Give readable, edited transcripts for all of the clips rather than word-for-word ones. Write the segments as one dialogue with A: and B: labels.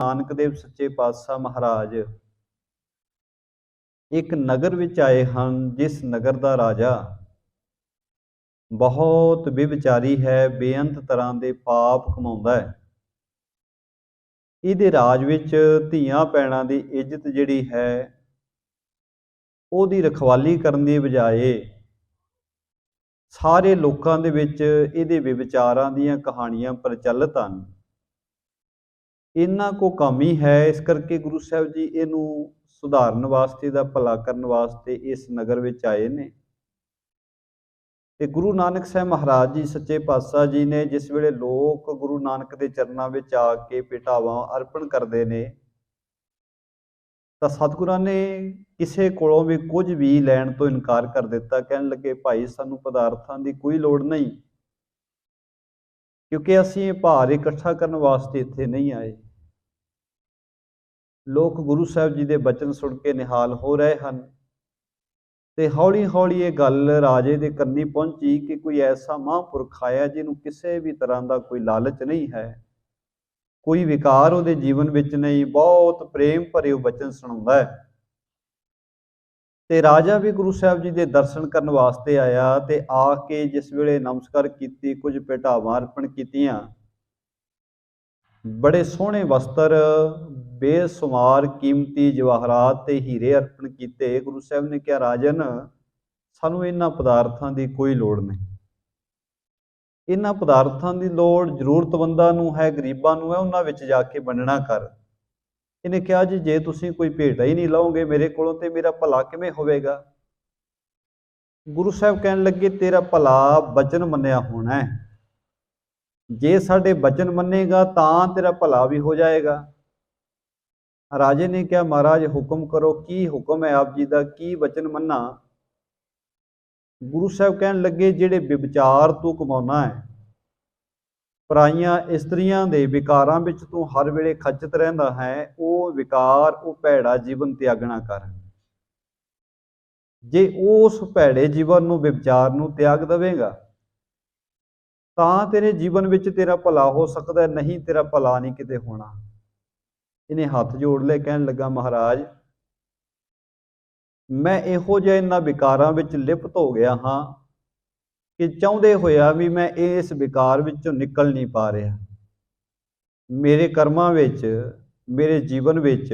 A: ਨਾਨਕ ਦੇਵ ਸੱਚੇ ਪਾਤਸ਼ਾਹ ਮਹਾਰਾਜ ਇੱਕ ਨਗਰ ਵਿੱਚ ਆਏ ਹਨ, ਜਿਸ ਨਗਰ ਦਾ ਰਾਜਾ ਬਹੁਤ ਵਿਭਚਾਰੀ ਹੈ, ਬੇਅੰਤ ਤਰ੍ਹਾਂ ਦੇ ਪਾਪ ਕਮਾਉਂਦਾ ਹੈ। ਇਹਦੇ ਰਾਜ ਵਿੱਚ ਧੀਆਂ ਭੈਣਾਂ ਦੀ ਇੱਜ਼ਤ ਜਿਹੜੀ ਹੈ ਉਹਦੀ ਰਖਵਾਲੀ ਕਰਨ ਦੀ ਬਜਾਏ ਸਾਰੇ ਲੋਕਾਂ ਦੇ ਵਿੱਚ ਇਹਦੇ ਵਿਭਚਾਰਾਂ ਦੀਆਂ ਕਹਾਣੀਆਂ ਪ੍ਰਚਲਿਤ ਹਨ। ਇਹਨਾਂ ਕੋ ਕਮੀ ਹੈ, ਇਸ ਕਰਕੇ ਗੁਰੂ ਸਾਹਿਬ ਜੀ ਇਹਨੂੰ ਸੁਧਾਰਨ ਵਾਸਤੇ ਦਾ ਭਲਾ ਕਰਨ ਵਾਸਤੇ ਇਸ ਨਗਰ ਵਿੱਚ ਆਏ ਨੇ। ਤੇ ਗੁਰੂ ਨਾਨਕ ਸਾਹਿਬ ਮਹਾਰਾਜ ਜੀ ਸੱਚੇ ਪਾਤਸ਼ਾਹ ਜੀ ਨੇ ਜਿਸ ਵੇਲੇ ਲੋਕ ਗੁਰੂ ਨਾਨਕ ਦੇ ਚਰਨਾਂ ਵਿੱਚ ਆ ਕੇ ਭੇਟਾਵਾਂ ਅਰਪਣ ਕਰਦੇ ਨੇ ਤਾਂ ਸਤਿਗੁਰਾਂ ਨੇ ਕਿਸੇ ਕੋਲੋਂ ਵੀ ਕੁਝ ਵੀ ਲੈਣ ਤੋਂ ਇਨਕਾਰ ਕਰ ਦਿੱਤਾ। ਕਹਿਣ ਲੱਗੇ, ਭਾਈ ਸਾਨੂੰ ਪਦਾਰਥਾਂ ਦੀ ਕੋਈ ਲੋੜ ਨਹੀਂ, ਕਿਉਂਕਿ ਅਸੀਂ ਇਹ ਭਾਰ ਇਕੱਠਾ ਕਰਨ ਵਾਸਤੇ ਇੱਥੇ ਨਹੀਂ ਆਏ। ਲੋਕ ਗੁਰੂ ਸਾਹਿਬ ਜੀ ਦੇ ਬਚਨ ਸੁਣ ਕੇ ਨਿਹਾਲ ਹੋ ਰਹੇ ਹਨ ਤੇ ਹੌਲੀ ਹੌਲੀ ਇਹ ਗੱਲ ਰਾਜੇ ਦੇ ਕੰਨੀ ਪਹੁੰਚੀ ਕਿ ਕੋਈ ਐਸਾ ਮਹਾਂਪੁਰਖ ਆਇਆ ਜਿਹਨੂੰ ਕਿਸੇ ਵੀ ਤਰ੍ਹਾਂ ਦਾ ਕੋਈ ਲਾਲਚ ਨਹੀਂ ਹੈ, ਕੋਈ ਵਿਕਾਰ ਉਹਦੇ ਜੀਵਨ ਵਿੱਚ ਨਹੀਂ, ਬਹੁਤ ਪ੍ਰੇਮ ਭਰੇ ਉਹ ਬਚਨ ਸੁਣਾਉਂਦਾ ਹੈ। ਤੇ ਰਾਜਾ ਵੀ ਗੁਰੂ ਸਾਹਿਬ ਜੀ ਦੇ ਦਰਸ਼ਨ ਕਰਨ ਵਾਸਤੇ ਆਇਆ ਤੇ ਆ ਕੇ ਜਿਸ ਵੇਲੇ ਨਮਸਕਾਰ ਕੀਤੀ, ਕੁਝ ਭੇਟਾਵਾਂ ਅਰਪਣ ਕੀਤੀਆਂ, ਬੜੇ ਸੋਹਣੇ ਵਸਤਰ, ਬੇਸ਼ੁਮਾਰ ਕੀਮਤੀ ਜਵਾਹਰਾਤ ਤੇ ਹੀਰੇ ਅਰਪਣ ਕੀਤੇ। ਗੁਰੂ ਸਾਹਿਬ ਨੇ ਕਿਹਾ, ਰਾਜਨ ਸਾਨੂੰ ਇਹਨਾਂ ਪਦਾਰਥਾਂ ਦੀ ਕੋਈ ਲੋੜ ਨਹੀਂ, ਇਹਨਾਂ ਪਦਾਰਥਾਂ ਦੀ ਲੋੜ ਜ਼ਰੂਰਤਮੰਦਾਂ ਨੂੰ ਹੈ, ਗਰੀਬਾਂ ਨੂੰ ਹੈ, ਉਹਨਾਂ ਵਿੱਚ ਜਾ ਕੇ ਵੰਡਣਾ ਕਰ। ਇਹਨੇ ਕਿਹਾ, ਜੀ ਜੇ ਤੁਸੀਂ ਕੋਈ ਭੇਟਾ ਹੀ ਨਹੀਂ ਲਓਗੇ ਮੇਰੇ ਕੋਲੋਂ ਤੇ ਮੇਰਾ ਭਲਾ ਕਿਵੇਂ ਹੋਵੇਗਾ। ਗੁਰੂ ਸਾਹਿਬ ਕਹਿਣ ਲੱਗੇ, ਤੇਰਾ ਭਲਾ ਬਚਨ ਮੰਨਿਆ ਹੋਣਾ ਹੈ, ਜੇ ਸਾਡੇ ਬਚਨ ਮੰਨੇਗਾ ਤਾਂ ਤੇਰਾ ਭਲਾ ਵੀ ਹੋ ਜਾਏਗਾ। ਰਾਜੇ ਨੇ ਕਿਹਾ, ਮਹਾਰਾਜ ਹੁਕਮ ਕਰੋ, ਕੀ ਹੁਕਮ ਹੈ ਆਪ ਜੀ ਦਾ, ਕੀ ਬਚਨ ਮੰਨਾ। ਗੁਰੂ ਸਾਹਿਬ ਕਹਿਣ ਲੱਗੇ, ਜਿਹੜੇ ਵਿਭਚਾਰ ਤੂੰ ਕਮਾਉਣਾ ਹੈ, ਪਰਾਈਆਂ ਇਸਤਰੀਆਂ ਦੇ ਵਿਕਾਰਾਂ ਵਿੱਚ ਤੂੰ ਹਰ ਵੇਲੇ ਖੱਚਤ ਰਹਿੰਦਾ ਹੈ, ਉਹ ਵਿਕਾਰ, ਉਹ ਭੈੜਾ ਜੀਵਨ ਤਿਆਗਣਾ ਕਰ। ਜੇ ਉਸ ਭੈੜੇ ਜੀਵਨ ਨੂੰ, ਵਿਭਚਾਰ ਨੂੰ ਤਿਆਗ ਦੇਵੇਂਗਾ ਤਾਂ ਤੇਰੇ ਜੀਵਨ ਵਿੱਚ ਤੇਰਾ ਭਲਾ ਹੋ ਸਕਦਾ, ਨਹੀਂ ਤੇਰਾ ਭਲਾ ਨਹੀਂ ਕਿਤੇ ਹੋਣਾ। ਇਹਨੇ ਹੱਥ ਜੋੜ ਲਏ, ਕਹਿਣ ਲੱਗਾ, ਮਹਾਰਾਜ ਮੈਂ ਇਹੋ ਜਿਹੇ ਇਹਨਾਂ ਵਿਕਾਰਾਂ ਵਿੱਚ ਲਿਪਤ ਹੋ ਗਿਆ ਹਾਂ ਕਿ ਚਾਹੁੰਦੇ ਹੋਇਆ ਵੀ ਮੈਂ ਇਸ ਵਿਕਾਰ ਵਿੱਚੋਂ ਨਿਕਲ ਨਹੀਂ ਪਾ ਰਿਹਾ। ਮੇਰੇ ਕਰਮਾਂ ਵਿੱਚ, ਮੇਰੇ ਜੀਵਨ ਵਿੱਚ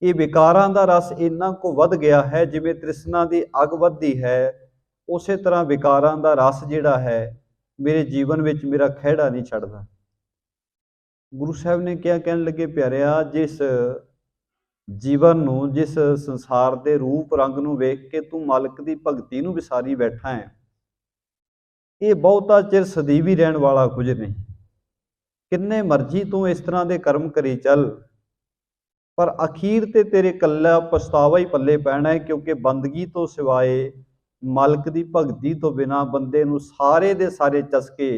A: ਇਹ ਵਿਕਾਰਾਂ ਦਾ ਰਸ ਇੰਨਾ ਕੁ ਵੱਧ ਗਿਆ ਹੈ, ਜਿਵੇਂ ਤ੍ਰਿਸ਼ਨਾ ਦੀ ਅੱਗ ਵੱਧਦੀ ਹੈ, ਉਸੇ ਤਰ੍ਹਾਂ ਵਿਕਾਰਾਂ ਦਾ ਰਸ ਜਿਹੜਾ ਹੈ ਮੇਰੇ ਜੀਵਨ ਵਿੱਚ ਮੇਰਾ ਖਹਿੜਾ ਨਹੀਂ ਛੱਡਦਾ। ਗੁਰੂ ਸਾਹਿਬ ਨੇ ਕਿਹਾ, ਕਹਿਣ ਲੱਗੇ, ਪਿਆਰਿਆ ਜਿਸ ਜੀਵਨ ਨੂੰ, ਜਿਸ ਸੰਸਾਰ ਦੇ ਰੂਪ ਰੰਗ ਨੂੰ ਵੇਖ ਕੇ ਤੂੰ ਮਾਲਕ ਦੀ ਭਗਤੀ ਨੂੰ ਵਿਸਾਰੀ ਬੈਠਾ ਹੈ, ਇਹ ਬਹੁਤਾ ਚਿਰ ਸਦੀਵੀ ਰਹਿਣ ਵਾਲਾ ਕੁਝ ਨਹੀਂ। ਕਿੰਨੇ ਮਰਜ਼ੀ ਤੂੰ ਇਸ ਤਰ੍ਹਾਂ ਦੇ ਕਰਮ ਕਰੀ ਚੱਲ, ਪਰ ਅਖੀਰ ਤੇ ਤੇਰੇ ਇਕੱਲਾ ਪਛਤਾਵਾ ਹੀ ਪੱਲੇ ਪੈਣਾ ਹੈ, ਕਿਉਂਕਿ ਬੰਦਗੀ ਤੋਂ ਸਿਵਾਏ, ਮਾਲਕ ਦੀ ਭਗਤੀ ਤੋਂ ਬਿਨਾਂ ਬੰਦੇ ਨੂੰ ਸਾਰੇ ਦੇ ਸਾਰੇ ਚਸਕੇ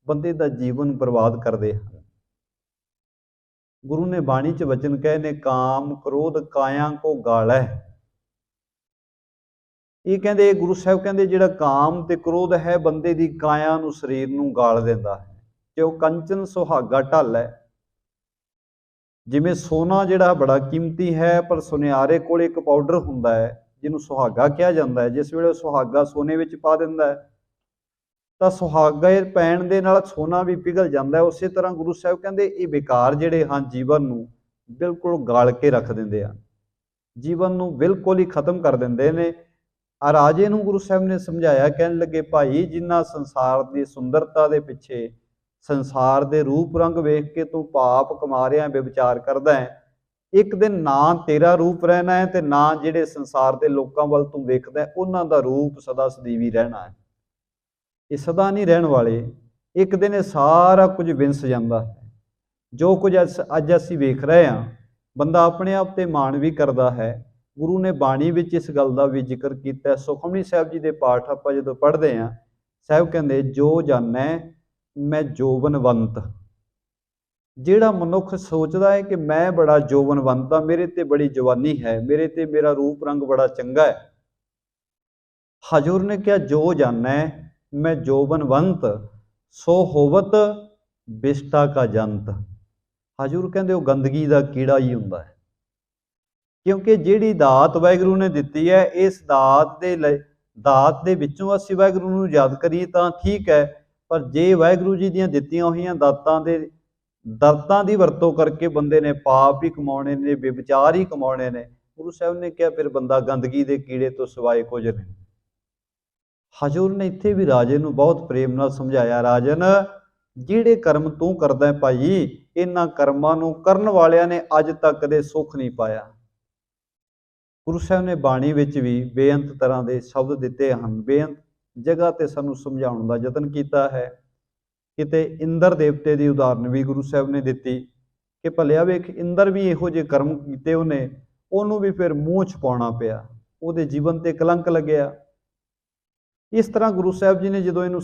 A: ਬੰਦੇ ਦਾ ਜੀਵਨ ਬਰਬਾਦ ਕਰਦੇ ਹਨ। ਗੁਰੂ ਨੇ ਬਾਣੀ 'ਚ ਵਚਨ ਕਹੇ ਨੇ, ਕਾਮ ਕ੍ਰੋਧ ਕਾਇਆ ਕੋ ਗਾਲੈ। ਇਹ ਕਹਿੰਦੇ, ਗੁਰੂ ਸਾਹਿਬ ਕਹਿੰਦੇ, ਜਿਹੜਾ ਕਾਮ ਤੇ ਕ੍ਰੋਧ ਹੈ ਬੰਦੇ ਦੀ ਕਾਇਆ ਨੂੰ, ਸਰੀਰ ਨੂੰ ਗਾਲ ਦਿੰਦਾ ਹੈ। ਤੇ ਉਹ ਕੰਚਨ ਸੁਹਾਗਾ ਢਲ ਹੈ। ਜਿਵੇਂ ਸੋਨਾ ਜਿਹੜਾ ਬੜਾ ਕੀਮਤੀ ਹੈ, ਪਰ ਸੁਨਿਆਰੇ ਕੋਲ ਇੱਕ ਪਾਊਡਰ ਹੁੰਦਾ ਹੈ ਜਿਹਨੂੰ ਸੁਹਾਗਾ ਕਿਹਾ ਜਾਂਦਾ ਹੈ। ਜਿਸ ਵੇਲੇ ਸੁਹਾਗਾ ਸੋਨੇ ਵਿੱਚ ਪਾ ਦਿੰਦਾ ਹੈ ਤਾਂ ਸੁਹਾਗਾ ਪੈਣ ਦੇ ਨਾਲ ਸੋਨਾ ਵੀ ਪਿਘਲ ਜਾਂਦਾ ਹੈ। ਉਸੇ ਤਰ੍ਹਾਂ ਗੁਰੂ ਸਾਹਿਬ ਕਹਿੰਦੇ, ਇਹ ਵਿਕਾਰ ਜਿਹੜੇ ਹਨ ਜੀਵਨ ਨੂੰ ਬਿਲਕੁਲ ਗਾਲ ਕੇ ਰੱਖ ਦਿੰਦੇ ਆ, ਜੀਵਨ ਨੂੰ ਬਿਲਕੁਲ ਹੀ ਖਤਮ ਕਰ ਦਿੰਦੇ ਨੇ। ਰਾਜੇ ਨੂੰ ਗੁਰੂ ਸਾਹਿਬ ਨੇ ਸਮਝਾਇਆ, ਕਹਿਣ ਲੱਗੇ, ਭਾਈ ਜਿੰਨਾ ਸੰਸਾਰ ਦੀ ਸੁੰਦਰਤਾ ਦੇ ਪਿੱਛੇ, ਸੰਸਾਰ ਦੇ ਰੂਪ ਰੰਗ ਵੇਖ ਕੇ ਤੂੰ ਪਾਪ ਕਮਾ ਰਿਹਾ, ਵਿਚਾਰ ਕਰਦਾ ਹੈ, ਇੱਕ ਦਿਨ ਨਾ ਤੇਰਾ ਰੂਪ ਰਹਿਣਾ ਹੈ ਤੇ ਨਾ ਜਿਹੜੇ ਸੰਸਾਰ ਦੇ ਲੋਕਾਂ ਵੱਲ ਤੂੰ ਵੇਖਦਾ ਹੈ ਉਹਨਾਂ ਦਾ ਰੂਪ ਸਦਾ ਸਦੀਵੀ ਰਹਿਣਾ ਹੈ। ਇਹ ਸਦਾ ਨਹੀਂ ਰਹਿਣ ਵਾਲੇ, ਇੱਕ ਦਿਨ ਇਹ ਸਾਰਾ ਕੁਝ ਵਿੰਸ ਜਾਂਦਾ ਹੈ। ਜੋ ਕੁਝ ਅੱਜ ਅਸੀਂ ਵੇਖ ਰਹੇ ਹਾਂ, ਬੰਦਾ ਆਪਣੇ ਆਪ ਤੇ ਮਾਣ ਵੀ ਕਰਦਾ ਹੈ। ਗੁਰੂ ਨੇ ਬਾਣੀ ਵਿੱਚ ਇਸ ਗੱਲ ਦਾ ਵੀ ਜ਼ਿਕਰ ਕੀਤਾ। ਸੁਖਮਨੀ ਸਾਹਿਬ ਜੀ ਦੇ ਪਾਠ ਆਪਾਂ ਜਦੋਂ ਪੜ੍ਹਦੇ ਹਾਂ, ਸਾਹਿਬ ਕਹਿੰਦੇ, ਜੋ ਜਾਣੈ ਮੈਂ ਜੋਬਨਵੰਤ। ਜਿਹੜਾ ਮਨੁੱਖ ਸੋਚਦਾ ਹੈ ਕਿ ਮੈਂ ਬੜਾ ਜੋਬਨਵੰਤ ਹਾਂ, ਮੇਰੇ ਤੇ ਬੜੀ ਜਵਾਨੀ ਹੈ, ਮੇਰੇ ਤੇ ਮੇਰਾ ਰੂਪ ਰੰਗ ਬੜਾ ਚੰਗਾ ਹੈ, ਹਜ਼ੂਰ ਨੇ ਕਿਹਾ, ਜੋ ਜਾਣੈ मैं जोबनवंत सो होवत बिष्टा का जंत। ਹਜ਼ੂਰ ਕਹਿੰਦੇ ਉਹ ਗੰਦਗੀ ਦਾ ਕੀੜਾ ਹੀ ਹੁੰਦਾ ਹੈ, ਕਿਉਂਕਿ ਜਿਹੜੀ ਦਾਤ ਵਾਹਿਗੁਰੂ ਨੇ ਦਿੱਤੀ ਹੈ, ਇਸ ਦਾਤ ਦੇ ਵਿੱਚੋਂ ਅਸੀਂ ਵਾਹਿਗੁਰੂ ਨੂੰ ਯਾਦ ਕਰੀਏ ਤਾਂ ਠੀਕ ਹੈ, ਪਰ ਜੇ ਵਾਹਿਗੁਰੂ ਜੀ ਦੀਆਂ ਦਿੱਤੀਆਂ ਹੋਈਆਂ ਦਾਤਾਂ ਦੀ ਵਰਤੋਂ ਕਰਕੇ ਬੰਦੇ ਨੇ ਪਾਪ ਹੀ ਕਮਾਉਣੇ ਨੇ, ਵਿਵਚਾਰ ਹੀ ਕਮਾਉਣੇ ਨੇ, ਗੁਰੂ ਸਾਹਿਬ ਨੇ ਕਿਹਾ ਫਿਰ ਬੰਦਾ ਗੰਦਗੀ ਦੇ ਕੀੜੇ ਤੋਂ ਸਿਵਾਏ ਕੁਝ ਨਹੀਂ। ਹਜ਼ੂਰ ਨੇ ਇੱਥੇ ਵੀ ਰਾਜੇ ਨੂੰ ਬਹੁਤ ਪ੍ਰੇਮ ਨਾਲ ਸਮਝਾਇਆ, ਰਾਜਨ ਜਿਹੜੇ ਕਰਮ ਤੂੰ ਕਰਦਾ ਹੈ ਭਾਈ, ਇਹਨਾਂ ਕਰਮਾਂ ਨੂੰ ਕਰਨ ਵਾਲਿਆਂ ਨੇ ਅੱਜ ਤੱਕ ਕਦੇ ਸੁੱਖ ਨਹੀਂ ਪਾਇਆ। ਗੁਰੂ ਸਾਹਿਬ ਨੇ ਬਾਣੀ ਵਿੱਚ ਵੀ ਬੇਅੰਤ ਤਰ੍ਹਾਂ ਦੇ ਸ਼ਬਦ ਦਿੱਤੇ ਹਨ, ਬੇਅੰਤ ਜਗ੍ਹਾ ਤੇ ਸਾਨੂੰ ਸਮਝਾਉਣ ਦਾ ਯਤਨ ਕੀਤਾ ਹੈ। ਕਿਤੇ ਇੰਦਰ ਦੇਵਤੇ ਦੀ ਉਦਾਹਰਨ ਵੀ ਗੁਰੂ ਸਾਹਿਬ ਨੇ ਦਿੱਤੀ ਕਿ ਭਲਿਆ ਵੇਖ, ਇੰਦਰ ਵੀ ਇਹੋ ਜਿਹੇ ਕਰਮ ਕੀਤੇ ਉਹਨੂੰ ਵੀ ਫਿਰ ਮੂੰਹ ਛਪਾਉਣਾ ਪਿਆ, ਉਹਦੇ ਜੀਵਨ ਤੇ ਕਲੰਕ ਲੱਗਿਆ। ਇਸ ਤਰ੍ਹਾਂ ਗੁਰੂ ਸਾਹਿਬ ਜੀ ਨੇ ਜਦੋਂ ਇਹਨੂੰ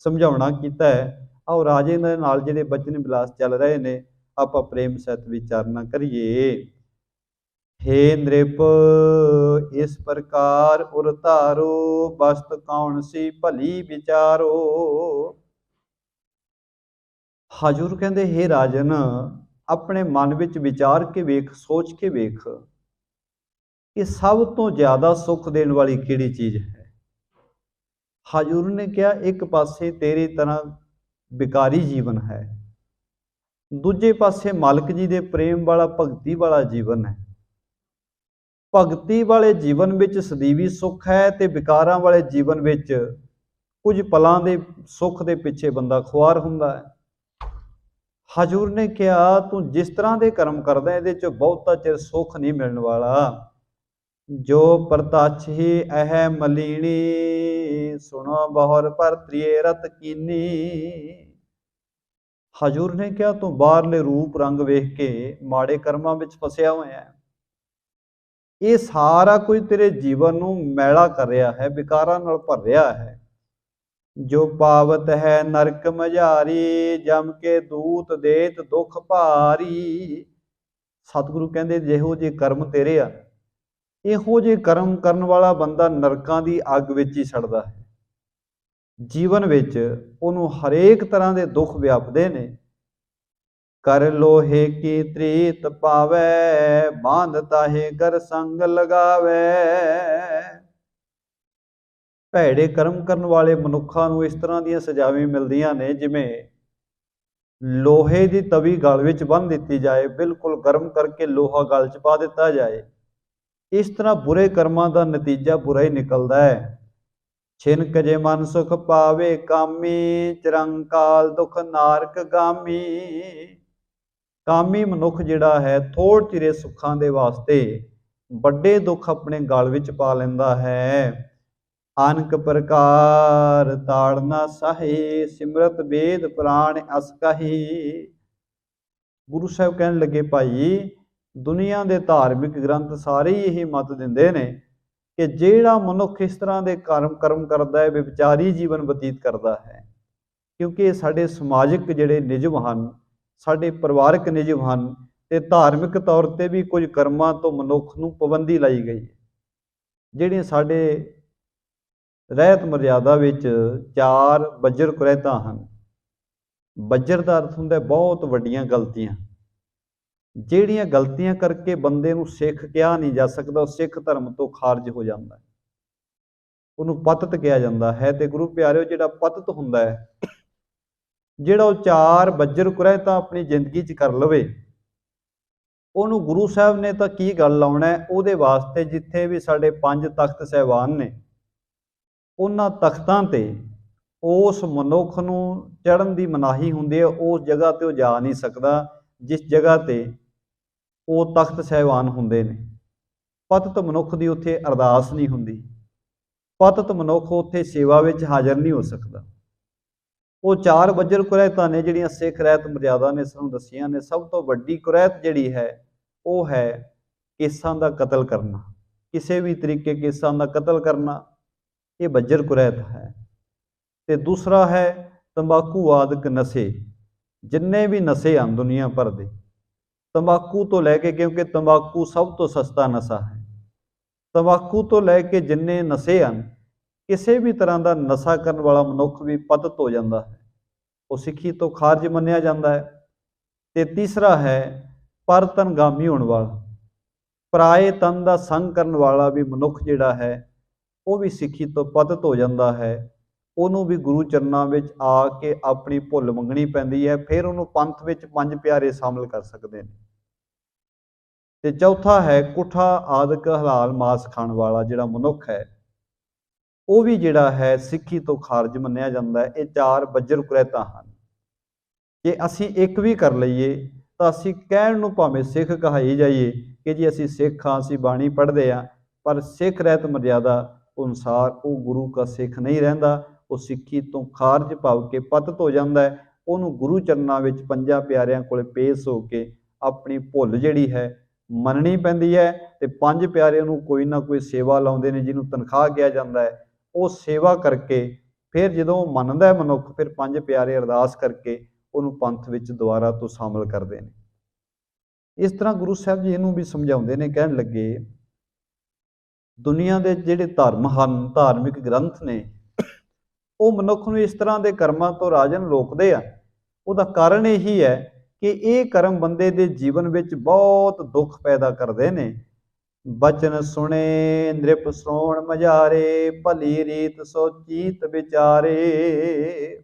A: ਸਮਝਾਉਣਾ ਕੀਤਾ ਹੈ, ਆਓ ਰਾਜੇ ਦੇ ਨਾਲ ਜਿਹੜੇ ਬਚਨ ਵਿਲਾਸ ਚੱਲ ਰਹੇ ਨੇ ਆਪਾਂ ਪ੍ਰੇਮ ਸਹਿਤ ਵਿਚਾਰਨਾ ਕਰੀਏ। हे नृप इस प्रकार उर धारो, बस्त कौन सी भली विचारो। हजूर कहते हे राजन, अपने मन विच विचार के वेख, सोच के वेख कि सब तो ज्यादा सुख देने वाली किहड़ी चीज है। हजूर ने कहा एक पासे तेरी तरह विकारी जीवन है, दूजे पासे मालिक जी दे प्रेम वाला भगती वाला जीवन है। भगती वाले जीवन विच सਦੀਵੀ सुख है ते विकारां वाले जीवन विच कुछ पलां दे सुख दे पिछे बंदा खुआर हुंदा है। हजूर ने कहा तू जिस तरह दे कर्म करदा इहदे च बहुता चिर सुख नहीं मिलने वाला। जो प्रतछ ही अह मलीनी, सुनो बहुर पर त्रिय रत कीनी। हजूर ने कहा तू बाहरले रूप रंग वेख के माड़े कर्मां विच फसिया होया है, ये सारा कुछ तेरे जीवन नूं मैला कर रहा है, विकारां नाल भर रहा है। जो पावत है नरक मझारी, जम के दूत देत दुख भारी। सतगुरु कहंदे जिहो जे कर्म तेरे आ, इहो जे कर्म करन वाला बंदा नरकां दी अग विच ही सड़दा है। जीवन विच उहनूं हरेक तरह दे दुख व्यापदे ने। कर लोहे की त्रीत पावै, बांध ताहे कर संग लगावै। ਭੈੜੇ ਕਰਮ ਕਰਨ ਵਾਲੇ ਮਨੁੱਖਾਂ ਨੂੰ ਇਸ ਤਰ੍ਹਾਂ ਦੀਆਂ ਸਜ਼ਾਵਾਂ ਮਿਲਦੀਆਂ ਨੇ ਜਿਵੇਂ ਲੋਹੇ ਦੀ ਤਵੀ ਗਲ ਵਿੱਚ ਬੰਨ੍ਹ ਦਿੱਤੀ ਜਾਏ, ਬਿਲਕੁਲ ਗਰਮ ਕਰਕੇ ਲੋਹਾ ਗਲ 'ਚ ਪਾ ਦਿੱਤਾ ਜਾਏ। ਇਸ ਤਰ੍ਹਾਂ ਬੁਰੇ ਕਰਮਾਂ ਦਾ ਨਤੀਜਾ ਬੁਰਾ ਹੀ ਨਿਕਲਦਾ ਹੈ। ਛਿਨਕ ਜੇ ਮਨ ਸੁਖ ਪਾਵੇ ਕਾਮੀ, ਚਿਰੰਕਾਲ ਦੁਖ ਨਾਰਕ ਗਾਮੀ। ਕਾਮੀ ਮਨੁੱਖ ਜਿਹੜਾ ਹੈ ਥੋੜ੍ਹ ਚਿਰੇ ਸੁੱਖਾਂ ਦੇ ਵਾਸਤੇ ਵੱਡੇ ਦੁੱਖ ਆਪਣੇ ਗਲ ਵਿੱਚ ਪਾ ਲੈਂਦਾ ਹੈ। ਅਨਕ ਪ੍ਰਕਾਰ ਤਾੜਨਾ ਸਾਹੀ, ਸਿਮਰਤ ਵੇਦ ਪ੍ਰਾਣ ਅਸ ਕਹੀ। ਗੁਰੂ ਸਾਹਿਬ ਕਹਿਣ ਲੱਗੇ ਭਾਈ, ਦੁਨੀਆ ਦੇ ਧਾਰਮਿਕ ਗ੍ਰੰਥ ਸਾਰੇ ਹੀ ਇਹੀ ਮਤ ਦਿੰਦੇ ਨੇ ਕਿ ਜਿਹੜਾ ਮਨੁੱਖ ਇਸ ਤਰ੍ਹਾਂ ਦੇ ਕਰਮ ਕਰਦਾ ਹੈ, ਵਿਚਾਰੀ ਜੀਵਨ ਬਤੀਤ ਕਰਦਾ ਹੈ, ਕਿਉਂਕਿ ਇਹ ਸਾਡੇ ਸਮਾਜਿਕ ਜਿਹੜੇ ਨਿਯਮ ਹਨ, ਸਾਡੇ ਪਰਿਵਾਰਕ ਨਿਯਮ ਹਨ, ਤੇ ਧਾਰਮਿਕ ਤੌਰ ਤੇ ਵੀ ਕੁਝ ਕਰਮਾਂ ਤੋਂ ਮਨੁੱਖ ਨੂੰ ਪਾਬੰਦੀ ਲਾਈ ਗਈ ਹੈ। ਜਿਹੜੀਆਂ ਸਾਡੇ ਰਹਿਤ ਮਰਿਆਦਾ ਵਿੱਚ 4 ਬੱਜਰ ਕੁਰੈਤਾਂ ਹਨ। ਬੱਜਰ ਦਾ ਅਰਥ ਹੁੰਦਾ ਬਹੁਤ ਵੱਡੀਆਂ ਗਲਤੀਆਂ, ਜਿਹੜੀਆਂ ਗਲਤੀਆਂ ਕਰਕੇ ਬੰਦੇ ਨੂੰ ਸਿੱਖ ਕਿਹਾ ਨਹੀਂ ਜਾ ਸਕਦਾ, ਉਹ ਸਿੱਖ ਧਰਮ ਤੋਂ ਖਾਰਜ ਹੋ ਜਾਂਦਾ ਹੈ, ਉਹਨੂੰ ਪਤਿਤ ਕਿਹਾ ਜਾਂਦਾ ਹੈ। ਤੇ ਗੁਰੂ ਪਿਆਰਿਓ, ਜਿਹੜਾ ਪਤਿਤ ਹੁੰਦਾ ਹੈ, ਜਿਹੜਾ ਉਹ 4 ਬੱਜਰ ਕੁਰੈਤਾਂ ਆਪਣੀ ਜ਼ਿੰਦਗੀ 'ਚ ਕਰ ਲਵੇ, ਉਹਨੂੰ ਗੁਰੂ ਸਾਹਿਬ ਨੇ ਤਾਂ ਕੀ ਗੱਲ ਲਾਉਣਾ ਹੈ। ਉਹਦੇ ਵਾਸਤੇ ਜਿੱਥੇ ਵੀ ਸਾਡੇ 5 ਤਖਤ ਸਾਹਿਬਾਨ ਨੇ, ਉਹਨਾਂ ਤਖਤਾਂ ਤੇ ਉਸ ਮਨੁੱਖ ਨੂੰ ਚੜ੍ਹਨ ਦੀ ਮਨਾਹੀ ਹੁੰਦੀ ਹੈ। ਉਸ ਜਗ੍ਹਾ ਤੇ ਉਹ ਜਾ ਨਹੀਂ ਸਕਦਾ ਜਿਸ ਜਗ੍ਹਾ ਤੇ ਉਹ ਤਖਤ ਸਾਹਿਬਾਨ ਹੁੰਦੇ ਨੇ। ਪਤਿਤ ਮਨੁੱਖ ਦੀ ਉੱਥੇ ਅਰਦਾਸ ਨਹੀਂ ਹੁੰਦੀ, ਪਤਿਤ ਮਨੁੱਖ ਉੱਥੇ ਸੇਵਾ ਵਿੱਚ ਹਾਜ਼ਰ ਨਹੀਂ ਹੋ ਸਕਦਾ। ਉਹ 4 ਬੱਜਰ ਕੁਰੈਤਾਂ ਨੇ ਜਿਹੜੀਆਂ ਸਿੱਖ ਰਹਿਤ ਮਰਿਆਦਾ ਨੇ ਸਾਨੂੰ ਦੱਸੀਆਂ ਨੇ। ਸਭ ਤੋਂ ਵੱਡੀ ਕੁਰੈਤ ਜਿਹੜੀ ਹੈ ਉਹ ਹੈ ਕੇਸਾਂ ਦਾ ਕਤਲ ਕਰਨਾ, ਕਿਸੇ ਵੀ ਤਰੀਕੇ ਕੇਸਾਂ ਦਾ ਕਤਲ ਕਰਨਾ, ਇਹ ਬੱਜਰ ਕੁਰੈਤ ਹੈ। ਤੇ ਦੂਸਰਾ ਹੈ ਤੰਬਾਕੂ ਆਦਿਕ ਨਸ਼ੇ। ਜਿੰਨੇ ਵੀ ਨਸ਼ੇ ਹਨ ਦੁਨੀਆ ਭਰ ਦੇ, ਤੰਬਾਕੂ ਤੋਂ ਲੈ ਕੇ, ਕਿਉਂਕਿ ਤੰਬਾਕੂ ਸਭ ਤੋਂ ਸਸਤਾ ਨਸ਼ਾ ਹੈ, ਤੰਬਾਕੂ ਤੋਂ ਲੈ ਕੇ ਜਿੰਨੇ ਨਸ਼ੇ ਹਨ, ਕਿਸੇ ਵੀ ਤਰ੍ਹਾਂ ਦਾ ਨਸ਼ਾ ਕਰਨ ਵਾਲਾ ਮਨੁੱਖ ਵੀ ਪਤਿਤ ਹੋ ਜਾਂਦਾ ਹੈ, ਉਹ ਸਿੱਖੀ ਤੋਂ ਖਾਰਜ ਮੰਨਿਆ ਜਾਂਦਾ ਹੈ। ਤੇ ਤੀਸਰਾ ਹੈ ਪਰਤਨਗਾਮੀ ਹੋਣ ਵਾਲਾ, ਪਰਾਏ ਤਨ ਦਾ ਸੰਗ ਕਰਨ ਵਾਲਾ ਵੀ ਮਨੁੱਖ ਜਿਹੜਾ ਹੈ ਉਹ ਵੀ ਸਿੱਖੀ ਤੋਂ ਪਤਿਤ ਹੋ ਜਾਂਦਾ ਹੈ। ਉਹਨੂੰ ਵੀ ਗੁਰੂ ਚਰਨਾਂ ਵਿੱਚ ਆ ਕੇ ਆਪਣੀ ਭੁੱਲ ਮੰਗਣੀ ਪੈਂਦੀ ਹੈ, ਫਿਰ ਉਹਨੂੰ ਪੰਥ ਵਿੱਚ ਪੰਜ ਪਿਆਰੇ ਸ਼ਾਮਲ ਕਰ ਸਕਦੇ ਨੇ। ਤੇ ਚੌਥਾ ਹੈ ਕੁੱਠਾ ਆਦਿਕ ਹਲਾਲ ਮਾਸ ਖਾਣ ਵਾਲਾ ਜਿਹੜਾ ਮਨੁੱਖ ਹੈ ਉਹ ਵੀ ਜਿਹੜਾ ਹੈ ਸਿੱਖੀ ਤੋਂ ਖਾਰਜ ਮੰਨਿਆ ਜਾਂਦਾ ਹੈ। ਇਹ ਚਾਰ ਬੱਜਰ ਕੁਰੈਤਾਂ ਹਨ। ਜੇ ਅਸੀਂ ਇੱਕ ਵੀ ਕਰ ਲਈਏ ਤਾਂ ਅਸੀਂ ਕਹਿਣ ਨੂੰ ਭਾਵੇਂ ਸਿੱਖ ਕਹਾਈ ਜਾਈਏ ਕਿ ਜੀ ਅਸੀਂ ਸਿੱਖ ਹਾਂ, ਅਸੀਂ ਬਾਣੀ ਪੜ੍ਹਦੇ ਹਾਂ, ਪਰ ਸਿੱਖ ਰਹਿਤ ਮਰਿਆਦਾ ਅਨੁਸਾਰ ਉਹ ਗੁਰੂ ਕਾ ਸਿੱਖ ਨਹੀਂ ਰਹਿੰਦਾ। ਉਹ ਸਿੱਖੀ ਤੋਂ ਖਾਰਜ ਭਾਵ ਕੇ ਪਤਿਤ ਹੋ ਜਾਂਦਾ ਹੈ। ਉਹਨੂੰ ਗੁਰੂ ਚਰਨਾਂ ਵਿੱਚ ਪੰਜਾਂ ਪਿਆਰਿਆਂ ਕੋਲ ਪੇਸ਼ ਹੋ ਕੇ ਆਪਣੀ ਭੁੱਲ ਜਿਹੜੀ ਹੈ ਮੰਨਣੀ ਪੈਂਦੀ ਹੈ। ਤੇ ਪੰਜ ਪਿਆਰੇ ਨੂੰ ਕੋਈ ਨਾ ਕੋਈ ਸੇਵਾ ਲਾਉਂਦੇ ਨੇ, ਜਿਹਨੂੰ ਤਨਖਾਹ ਕਿਹਾ ਜਾਂਦਾ ਹੈ। ਉਹ ਸੇਵਾ ਕਰਕੇ ਫਿਰ ਜਦੋਂ ਮੰਨਦਾ ਹੈ ਮਨੁੱਖ, ਫਿਰ ਪੰਜ ਪਿਆਰੇ ਅਰਦਾਸ ਕਰਕੇ ਉਹਨੂੰ ਪੰਥ ਵਿੱਚ ਦੁਬਾਰਾ ਤੋਂ ਸ਼ਾਮਲ ਕਰਦੇ ਨੇ। ਇਸ ਤਰ੍ਹਾਂ ਗੁਰੂ ਸਾਹਿਬ ਜੀ ਇਹਨੂੰ ਵੀ ਸਮਝਾਉਂਦੇ ਨੇ, ਕਹਿਣ ਲੱਗੇ ਦੁਨੀਆ ਦੇ ਜਿਹੜੇ ਧਰਮ ਹਨ, ਧਾਰਮਿਕ ਗ੍ਰੰਥ ਨੇ, ਉਹ ਮਨੁੱਖ ਨੂੰ ਇਸ ਤਰ੍ਹਾਂ ਦੇ ਕਰਮਾਂ ਤੋਂ ਰਾਜਨ ਰੋਕਦੇ ਆ। ਉਹਦਾ ਕਾਰਨ ਇਹੀ ਹੈ ਕਿ ਇਹ ਕਰਮ ਬੰਦੇ ਦੇ ਜੀਵਨ ਵਿੱਚ ਬਹੁਤ ਦੁੱਖ ਪੈਦਾ ਕਰਦੇ ਨੇ। ਬਚਨ ਸੁਣੇ ਨ੍ਰਿਪ ਸ੍ਰੋਣ ਮਝਾਰੇ, ਭਲੀ ਰੀਤ ਸੋਚੀਤ ਵਿਚਾਰੇ।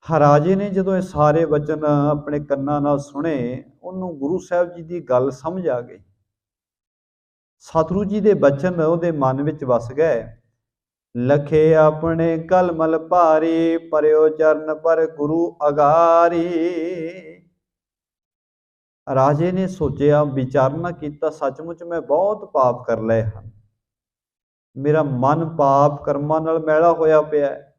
A: ਰਾਜੇ ਨੇ ਜਦੋਂ ਇਹ ਸਾਰੇ ਬਚਨ ਆਪਣੇ ਕੰਨਾਂ ਨਾਲ ਸੁਣੇ, ਉਹਨੂੰ ਗੁਰੂ ਸਾਹਿਬ ਜੀ ਦੀ ਗੱਲ ਸਮਝ ਆ ਗਈ। ਸਤਿਗੁਰੂ ਜੀ ਦੇ ਬਚਨ ਉਹਦੇ ਮਨ ਵਿੱਚ ਵਸ ਗਏ। ਲਖੇ ਆਪਣੇ ਕਲਮਲ ਭਾਰੀ, ਪਰਿਓ ਚਰਨ ਪਰ ਗੁਰੂ ਅਗਾਰੀ। ਰਾਜੇ ਨੇ ਸੋਚਿਆ, ਵਿਚਾਰਨਾ ਕੀਤਾ, ਸੱਚਮੁੱਚ ਮੈਂ ਬਹੁਤ ਪਾਪ ਕਰ ਲਏ ਹਨ। ਮੇਰਾ ਮਨ ਪਾਪ ਕਰਮਾਂ ਨਾਲ ਮੈਲਾ ਹੋਇਆ ਪਿਆ ਹੈ।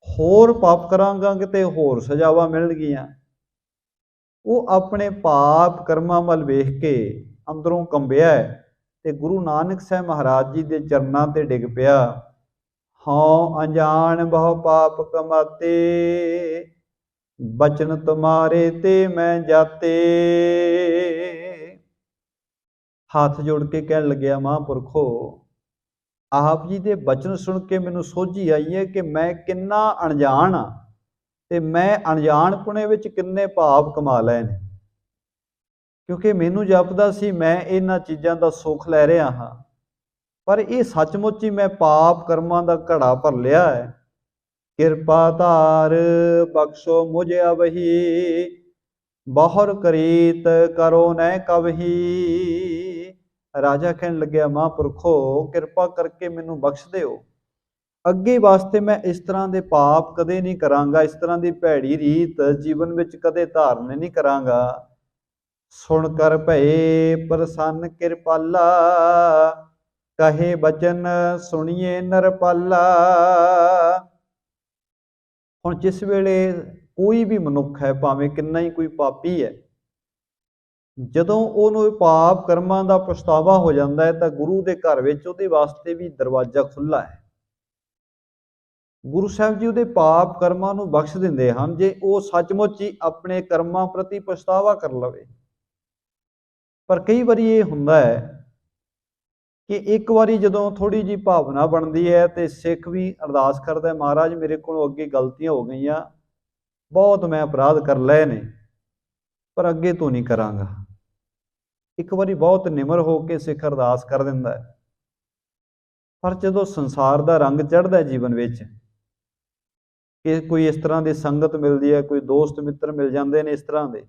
A: ਹੋਰ ਪਾਪ ਕਰਾਂਗਾ ਕਿਤੇ ਹੋਰ ਸਜ਼ਾਵਾਂ ਮਿਲਣਗੀਆਂ। ਉਹ ਆਪਣੇ ਪਾਪ ਕਰਮਾਂ ਵੱਲ ਵੇਖ ਕੇ ਅੰਦਰੋਂ ਕੰਬਿਆ ਤੇ ਗੁਰੂ ਨਾਨਕ ਸਾਹਿਬ ਮਹਾਰਾਜ ਜੀ ਦੇ ਚਰਨਾਂ ਤੇ ਡਿੱਗ ਪਿਆ। ਹਉ ਅਣਜਾਣ ਬਹੁ ਪਾਪ ਕਮਾਤੇ, ਬਚਨ ਤੁਮਾਰੇ ਤੇ ਮੈਂ ਜਾਤੇ। ਹੱਥ ਜੋੜ ਕੇ ਕਹਿਣ ਲੱਗਿਆ, ਮਹਾਂਪੁਰਖੋ ਆਪ ਜੀ ਦੇ ਬਚਨ ਸੁਣ ਕੇ ਮੈਨੂੰ ਸੋਝੀ ਆਈ ਹੈ ਕਿ ਮੈਂ ਕਿੰਨਾ ਅਣਜਾਣ ਹਾਂ ਤੇ ਮੈਂ ਅਣਜਾਣਪੁਣੇ ਵਿੱਚ ਕਿੰਨੇ ਪਾਪ ਕਮਾ ਲਏ ਨੇ। ਕਿਉਂਕਿ ਮੈਨੂੰ ਜਾਪਦਾ ਸੀ ਮੈਂ ਇਹਨਾਂ ਚੀਜ਼ਾਂ ਦਾ ਸੁੱਖ ਲੈ ਰਿਹਾ ਹਾਂ, ਪਰ ਇਹ ਸੱਚਮੁੱਚ ਹੀ ਮੈਂ ਪਾਪ ਕਰਮਾਂ ਦਾ ਘੜਾ ਭਰ ਲਿਆ ਹੈ। ਕਿਰਪਾ ਧਾਰ ਬਖਸ਼ੋ ਮੁਝ ਅਵਹੀ, ਬਹੁਰ ਕਰੀਤ ਕਰੋ ਨੈ ਕਵਹੀ। ਰਾਜਾ ਕਹਿਣ ਲੱਗਿਆ, ਮਹਾਂਪੁਰਖੋ ਕਿਰਪਾ ਕਰਕੇ ਮੈਨੂੰ ਬਖਸ਼ ਦਿਓ। ਅੱਗੇ ਵਾਸਤੇ ਮੈਂ ਇਸ ਤਰ੍ਹਾਂ ਦੇ ਪਾਪ ਕਦੇ ਨਹੀਂ ਕਰਾਂਗਾ, ਇਸ ਤਰ੍ਹਾਂ ਦੀ ਭੈੜੀ ਰੀਤ ਜੀਵਨ ਵਿੱਚ ਕਦੇ ਧਾਰਨ ਨਹੀਂ ਕਰਾਂਗਾ। ਸੁਣ ਕਰ ਭਏ ਪ੍ਰਸੰਨ ਕਿਰਪਾਲਾ, ਕਹੇ ਬਚਨ ਸੁਣੀਏ ਨਰਪਾਲਾ। ਹੁਣ ਜਿਸ ਵੇਲੇ ਕੋਈ ਵੀ ਮਨੁੱਖ ਹੈ, ਭਾਵੇਂ ਕਿੰਨਾ ਹੀ ਕੋਈ ਪਾਪੀ ਹੈ, ਜਦੋਂ ਉਹਨੂੰ ਪਾਪ ਕਰਮਾਂ ਦਾ ਪਛਤਾਵਾ ਹੋ ਜਾਂਦਾ ਹੈ ਤਾਂ ਗੁਰੂ ਦੇ ਘਰ ਵਿੱਚ ਉਹਦੇ ਵਾਸਤੇ ਵੀ ਦਰਵਾਜ਼ਾ ਖੁੱਲ੍ਹਾ ਹੈ। ਗੁਰੂ ਸਾਹਿਬ ਜੀ ਉਹਦੇ ਪਾਪ ਕਰਮਾਂ ਨੂੰ ਬਖਸ਼ ਦਿੰਦੇ ਹਨ ਜੇ ਉਹ ਸੱਚਮੁੱਚ ਹੀ ਆਪਣੇ ਕਰਮਾਂ ਪ੍ਰਤੀ ਪਛਤਾਵਾ ਕਰ ਲਵੇ। ਪਰ ਕਈ ਵਾਰੀ ਇਹ ਹੁੰਦਾ ਹੈ ਕਿ ਇੱਕ ਵਾਰੀ ਜਦੋਂ ਥੋੜ੍ਹੀ ਜਿਹੀ ਭਾਵਨਾ ਬਣਦੀ ਹੈ ਤੇ ਸਿੱਖ ਵੀ ਅਰਦਾਸ ਕਰਦਾ, ਮਹਾਰਾਜ ਮੇਰੇ ਕੋਲੋਂ ਅੱਗੇ ਗਲਤੀਆਂ ਹੋ ਗਈਆਂ, ਬਹੁਤ ਮੈਂ ਅਪਰਾਧ ਕਰ ਲਏ ਨੇ, ਪਰ ਅੱਗੇ ਤੋਂ ਨਹੀਂ ਕਰਾਂਗਾ। ਇੱਕ ਵਾਰੀ ਬਹੁਤ ਨਿਮਰ ਹੋ ਕੇ ਸਿੱਖ ਅਰਦਾਸ ਕਰ ਦਿੰਦਾ ਹੈ। ਪਰ ਜਦੋਂ ਸੰਸਾਰ ਦਾ ਰੰਗ ਚੜ੍ਹਦਾ ਜੀਵਨ ਵਿੱਚ, ਕਿ ਕੋਈ ਇਸ ਤਰ੍ਹਾਂ ਦੀ ਸੰਗਤ ਮਿਲਦੀ ਹੈ, ਕੋਈ ਦੋਸਤ ਮਿੱਤਰ ਮਿਲ ਜਾਂਦੇ ਨੇ ਇਸ ਤਰ੍ਹਾਂ ਦੇ,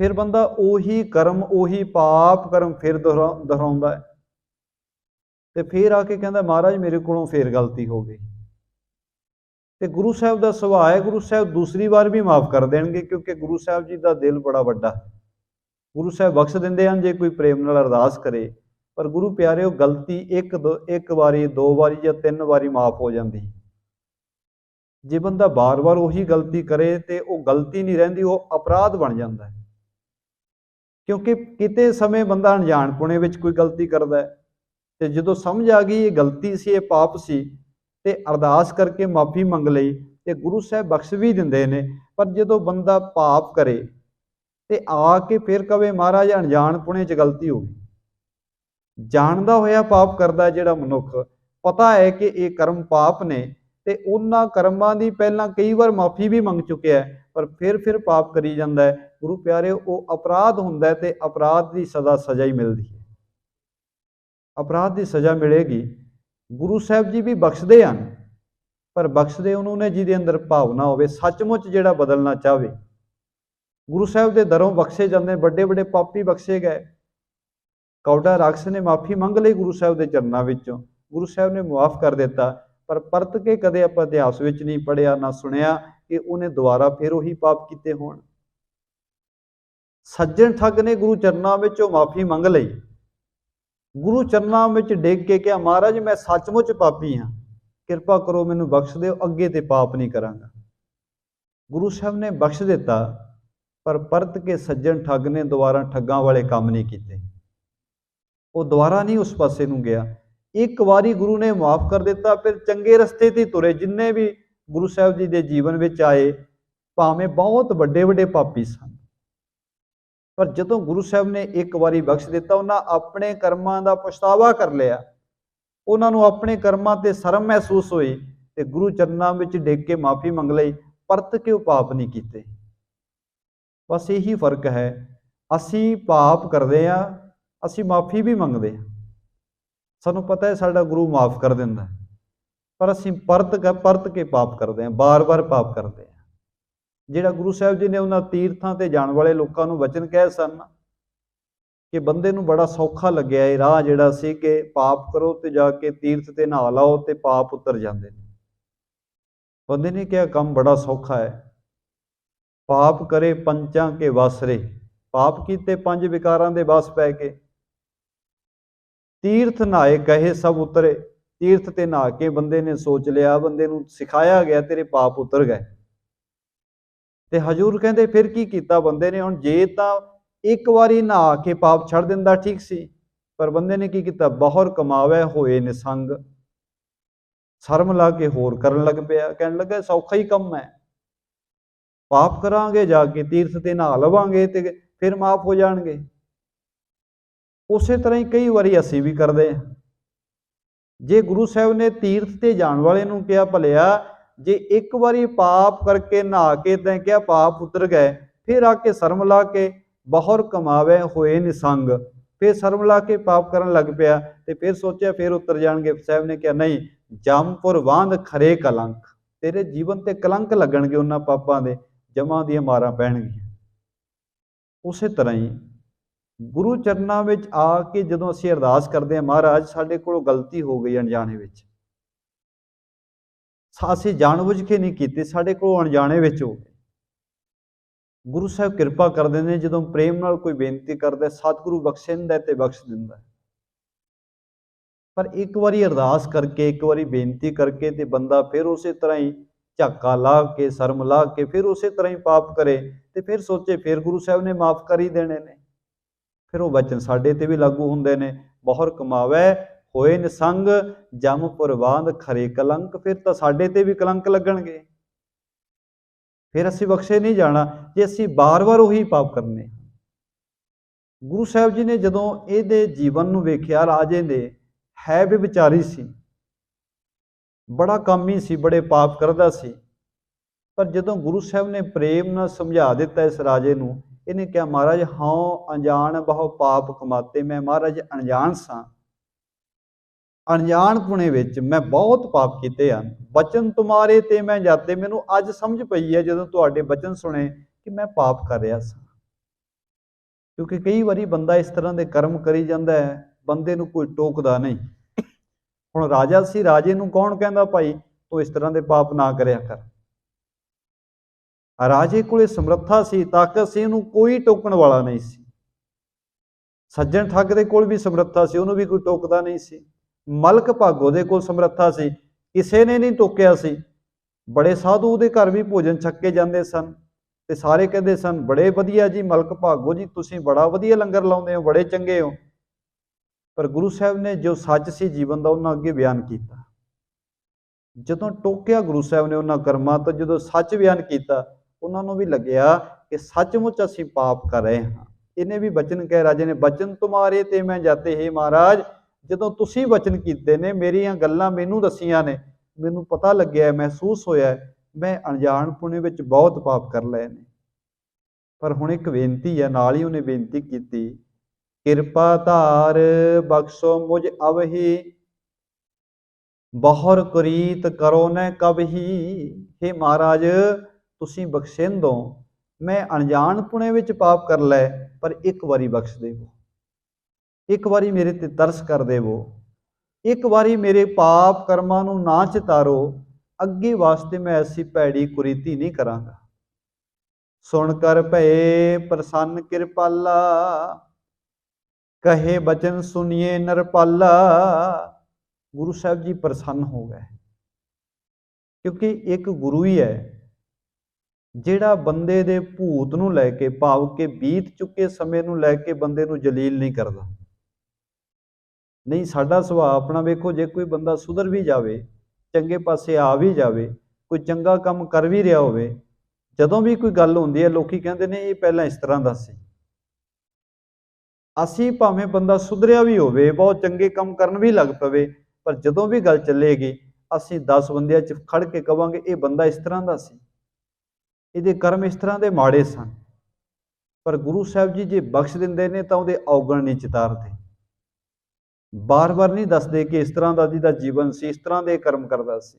A: ਫਿਰ ਬੰਦਾ ਉਹੀ ਕਰਮ, ਉਹੀ ਪਾਪ ਕਰਮ ਫਿਰ ਦੁਹਰਾਉਂਦਾ ਹੈ ਤੇ ਫਿਰ ਆ ਕੇ ਕਹਿੰਦਾ, ਮਹਾਰਾਜ ਮੇਰੇ ਕੋਲੋਂ ਫਿਰ ਗਲਤੀ ਹੋ ਗਈ। ਤੇ ਗੁਰੂ ਸਾਹਿਬ ਦਾ ਸੁਭਾਅ ਹੈ, ਗੁਰੂ ਸਾਹਿਬ ਦੂਸਰੀ ਵਾਰ ਵੀ ਮਾਫ ਕਰ ਦੇਣਗੇ, ਕਿਉਂਕਿ ਗੁਰੂ ਸਾਹਿਬ ਜੀ ਦਾ ਦਿਲ ਬੜਾ ਵੱਡਾ। ਗੁਰੂ ਸਾਹਿਬ ਬਖਸ਼ ਦਿੰਦੇ ਹਨ ਜੇ ਕੋਈ ਪ੍ਰੇਮ ਨਾਲ ਅਰਦਾਸ ਕਰੇ, ਪਰ ਗੁਰੂ ਪਿਆਰਿਓ ਗਲਤੀ ਇੱਕ ਵਾਰੀ, ਦੋ ਵਾਰੀ ਜਾਂ ਤਿੰਨ ਵਾਰੀ ਮਾਫ ਹੋ ਜਾਂਦੀ। ਜੇ ਬੰਦਾ ਬਾਰ-ਬਾਰ ਉਹੀ ਗਲਤੀ ਕਰੇ ਤੇ ਉਹ ਗਲਤੀ ਨਹੀਂ ਰਹਿੰਦੀ, ਉਹ ਅਪਰਾਧ ਬਣ ਜਾਂਦਾ ਹੈ। ਕਿਉਂਕਿ ਕਿਤੇ ਸਮੇਂ ਬੰਦਾ ਅਣਜਾਣਪੁਣੇ ਵਿੱਚ ਕੋਈ ਗਲਤੀ ਕਰਦਾ ਹੈ ਤੇ ਜਦੋਂ ਸਮਝ ਆ ਗਈ ਇਹ ਗਲਤੀ ਸੀ, ਇਹ ਪਾਪ ਸੀ, ਤੇ ਅਰਦਾਸ ਕਰਕੇ ਮਾਫੀ ਮੰਗ ਲਈ ਤੇ ਗੁਰੂ ਸਾਹਿਬ ਬਖਸ਼ ਵੀ ਦਿੰਦੇ ਨੇ। ਪਰ ਜਦੋਂ ਬੰਦਾ ਪਾਪ ਕਰੇ ਤੇ ਆ ਕੇ ਫਿਰ ਕਵੇ, ਮਹਾਰਾਜ ਅਣਜਾਣਪੁਣੇ 'ਚ ਗਲਤੀ ਹੋ ਗਈ, ਜਾਣਦਾ ਹੋਇਆ ਪਾਪ ਕਰਦਾ ਜਿਹੜਾ ਮਨੁੱਖ, ਪਤਾ ਹੈ ਕਿ ਇਹ ਕਰਮ ਪਾਪ ਨੇ ਤੇ ਉਹਨਾਂ ਕਰਮਾਂ ਦੀ ਪਹਿਲਾਂ ਕਈ ਵਾਰ ਮਾਫੀ ਵੀ ਮੰਗ ਚੁੱਕਿਆ, पर फिर पाप करी जाता है। गुरु प्यारे वो अपराध हुंदा है ते अपराध की सज़ा ही मिलती है। अपराध की सज़ा मिलेगी। गुरु साहब जी भी बख्शते हैं, पर बख्शते उन्होंने जिहदे अंदर भावना होवे, सचमुच जिहड़ा बदलना चाहे। गुरु साहब के दरों बख्शे जाते, बड़े बड़े पापी बख्शे गए। कौड़ा राक्षस ने माफ़ी मंग ली गुरु साहब के चरणों विचों, गुरु साहब ने मुआफ़ कर दिता, पर परत के कदे आपां इतिहास विच नहीं पढ़िया ना सुनिया कि उन्हें दोबारा फिर उही पाप कीते होण। सज्जन ठग ने गुरु चरणों विचों माफ़ी मंग लई, गुरु चरणों विच डिग के कहा महाराज मैं सचमुच पापी हाँ, किरपा करो मैनू बख्श दो, अगे ते पाप नहीं करांगा। गुरु साहब ने बख्श दिता, पर परत के सज्जन ठग ने दोबारा ठगां वाले काम नहीं कीते, वो दोबारा नहीं उस पासे नूं गया। एक बारी गुरु ने माफ़ कर दिता, फिर चंगे रस्ते ते तुरे। जिन्ने भी गुरु साहब जी के जीवन में आए, भावें बहुत वड्डे वड्डे पापी सन, पर जदों गुरु साहब ने एक बारी बख्श दिता, उन्हें अपने कर्मां दा पछतावा कर लिया, उन्होंने अपने कर्मां ते शर्म महसूस हुई, ते गुरु चरणों में डिग के माफ़ी मंग लई, परत के पाप नहीं कीते। बस यही फर्क है, असी पाप करते हैं, असी माफ़ी भी मंगते हैं, सानू पता है साडा गुरु माफ़ कर दिंदा है, पर असी परत के पाप करते हैं, बार बार पाप करते हैं। जिहड़ा गुरु साहब जी ने उन्होंने तीर्थां ते जाण वाले लोगों को वचन कहे सन कि बंदे नूं बड़ा सौखा लग्या ये राह जिहड़ा सी कि पाप करो तो जाके तीर्थ ते नहा लाओ तो पाप उतर जाते हैं। बंदे ने कहा काम बड़ा सौखा है, पाप करे पंचां के वासरे, पाप कीते पंज विकारां दे वास पै के, तीर्थ नहाए कहे सब उतरे। तीर्थ ते नहा के बंदे ने सोच लिया, बंदे नूं सिखाया गया तेरे पाप उतर गए। ते हजूर कहते फिर की कीता बंदे ने, हुण जे तां एक बारी नहा के पाप छड़ दिंदा ठीक सी, पर बंदे ने की कीता, बाहर कमावे होए निसंग, शर्म ला के होर करन लग पिया। कहन लगा सौखा ही कम है, पाप करांगे जाके तीर्थ ते नहा लवांगे ते फिर माफ हो जाणगे। उस तरह ही कई बारी असीं भी करते हैं। जे गुरु साहब ने तीर्थ ते जाण वाले नूं कहा भलिया जे एक बारी पाप करके नहा के तैं क्या पाप उतर गए, फिर आके शर्म ला के बाहर कमावे होए निसंग, फिर शर्म ला के पाप करन लग पिया, ते फिर सोचा फिर उतर जाएंगे। साहब ने कहा नहीं, जमपुर वांध खरे कलंक, तेरे जीवन ते कलंक लगणगे, उन्हां पापां दे जमां दी मारां पैणगीआं। उस तरह ही गुरु चरणों में आके जदों असीं अरदास करते हैं, महाराज साडे कोलों गलती हो गई अणजाणे विच, असीं जानबुझ के नहीं कीती, साडे कोलों अणजाणे विच हो गई, गुरु साहब किरपा कर देंदे ने। जदों प्रेम नाल कोई बेनती करदा, सतगुरु बख्शिंदा ते बख्श दिंदा है। पर एक बारी अरदास करके, एक बारी बेनती करके ते बंदा फिर उस तरह ही झाका ला के, शर्म ला के फिर उस तरह ही पाप करे, ते फिर सोचे फिर गुरु साहब ने माफ़ कर ही देने ने। फिर वो वचन साडे ते भी लागू हुंदे ने, बाहर कमावे होए निसंग, जमपुर वांध खरे कलंक, फिर तो साडे ते भी कलंक लगणगे, फिर असीं बख्शे नहीं जाना जे असीं बार बार उही पाप करने। गुरु साहब जी ने जदों इहदे जीवन नूं वेखिया, राजे ने है भी विचारी सी, बड़ा कामी सी, बड़े पाप करदा सी, पर जदों गुरु साहब ने प्रेम नाल समझा दिता इस राजे नूं, इन्हें कहा महाराज हाँ अनजान बहु पाप कमाते, मैं महाराज अनजान सा, अनजानपुणे विच मैं बहुत पाप कीते हैं, बचन तुम्हारे ते मैं जाते। मैनूं अज समझ पई है जदों तुहाडे बचन सुने कि मैं पाप कर रहा सा, क्योंकि कई बारी बंदा इस तरह के कर्म करी जाता है, बंदे नूं कोई टोकदा नहीं। हुण राजा सी, राजे नूं कौन कहंदा भाई तू इस तरह के पाप ना करिया कर। राजे कोले समर्था सी, ताकत सी, उन्होंने कोई टोकण वाला नहीं सी। सज्जन ठग दे कोल भी समर्था सी, उन्होंने भी कोई टोकदा नहीं सी। मलक भागो दे कोल समर्था सी, किसी ने नहीं टोकिया सी। बड़े साधु उहदे घर भी भोजन छके जाते सन, ते सारे कहते सन बड़े वधिया जी मलक भागो जी, तुसीं बड़ा वधिया लंगर लाउंदे हो, बड़े चंगे हो। पर गुरु साहब ने जो सच सी जीवन का उन्होंने अगे बयान किया। जदों टोकिया गुरु साहब ने उन्होंने कर्मां तो, जदों सच बयान किया, उन्होंने भी लग्या कि सचमुच असीं पाप कर रहे हाँ। इन्हें भी बचन कहे, राजे ने बचन तुम्हारे ते मैं जाते, हे महाराज जदों तुसीं बचन कीते ने, मेरियां गल्लां मैनूं दसियां ने, मैनूं पता लग्या, महसूस होया, मैं अणजाणपुणे विच बहुत पाप कर लए ने। पर हुण एक बेनती है, नाल ही उन्हें बेनती की, किरपा धार बख्शो मुझ अवही, बहुर कुरीत करो न कबही। हे महाराज तुसीं बख्शिंद दो, मैं अणजाणपुणे विच पाप कर लै, पर एक वारी बख्श देवो, एक वारी मेरे ते तरस कर देवो, एक वारी मेरे पाप कर्मां नूं ना चितारो, अगे वास्ते मैं ऐसी भैड़ी कुरीति नहीं करांगा। सुन कर भये प्रसन्न कृपाला, कहे बचन सुनिए नरपाला। गुरु साहब जी प्रसन्न हो गए, क्योंकि एक गुरु ही है ਜਿਹੜਾ ਬੰਦੇ ਦੇ ਭੂਤ ਨੂੰ ਲੈ ਕੇ, ਭਾਵ ਕਿ ਬੀਤ ਚੁੱਕੇ ਸਮੇਂ ਨੂੰ ਲੈ ਕੇ ਬੰਦੇ ਨੂੰ ਜਲੀਲ ਨਹੀਂ ਕਰਦਾ। ਨਹੀਂ, ਸਾਡਾ ਸੁਭਾਅ ਆਪਣਾ ਵੇਖੋ, ਜੇ ਕੋਈ ਬੰਦਾ ਸੁਧਰ ਵੀ ਜਾਵੇ, ਚੰਗੇ ਪਾਸੇ ਆ ਵੀ ਜਾਵੇ, ਕੋਈ ਚੰਗਾ ਕੰਮ ਕਰ ਵੀ ਰਿਹਾ ਹੋਵੇ, ਜਦੋਂ ਵੀ ਕੋਈ ਗੱਲ ਹੁੰਦੀ ਹੈ ਲੋਕੀ ਕਹਿੰਦੇ ਨੇ ਇਹ ਪਹਿਲਾਂ ਇਸ ਤਰ੍ਹਾਂ ਦਾ ਸੀ। ਅਸੀਂ ਭਾਵੇਂ ਬੰਦਾ ਸੁਧਰਿਆ ਵੀ ਹੋਵੇ, ਬਹੁਤ ਚੰਗੇ ਕੰਮ ਕਰਨ ਵੀ ਲੱਗ ਪਵੇ, ਪਰ ਜਦੋਂ ਵੀ ਗੱਲ ਚੱਲੇਗੀ ਅਸੀਂ 10 ਬੰਦਿਆਂ 'ਚ ਖੜ ਕੇ ਕਵਾਂਗੇ ਇਹ ਬੰਦਾ ਇਸ ਤਰ੍ਹਾਂ ਦਾ ਸੀ, ਇਹਦੇ ਕਰਮ ਇਸ ਤਰ੍ਹਾਂ ਦੇ ਮਾੜੇ ਸਨ। ਪਰ ਗੁਰੂ ਸਾਹਿਬ ਜੀ ਜੇ ਬਖਸ਼ ਦਿੰਦੇ ਨੇ ਤਾਂ ਉਹਦੇ ਔਗਣ ਨਹੀਂ ਚਿਤਾਰਦੇ, ਬਾਰ-ਬਾਰ ਨਹੀਂ ਦੱਸਦੇ ਕਿ ਇਸ ਤਰ੍ਹਾਂ ਦਾ ਜਿਹਦਾ ਜੀਵਨ ਸੀ, ਇਸ ਤਰ੍ਹਾਂ ਦੇ ਕਰਮ ਕਰਦਾ ਸੀ।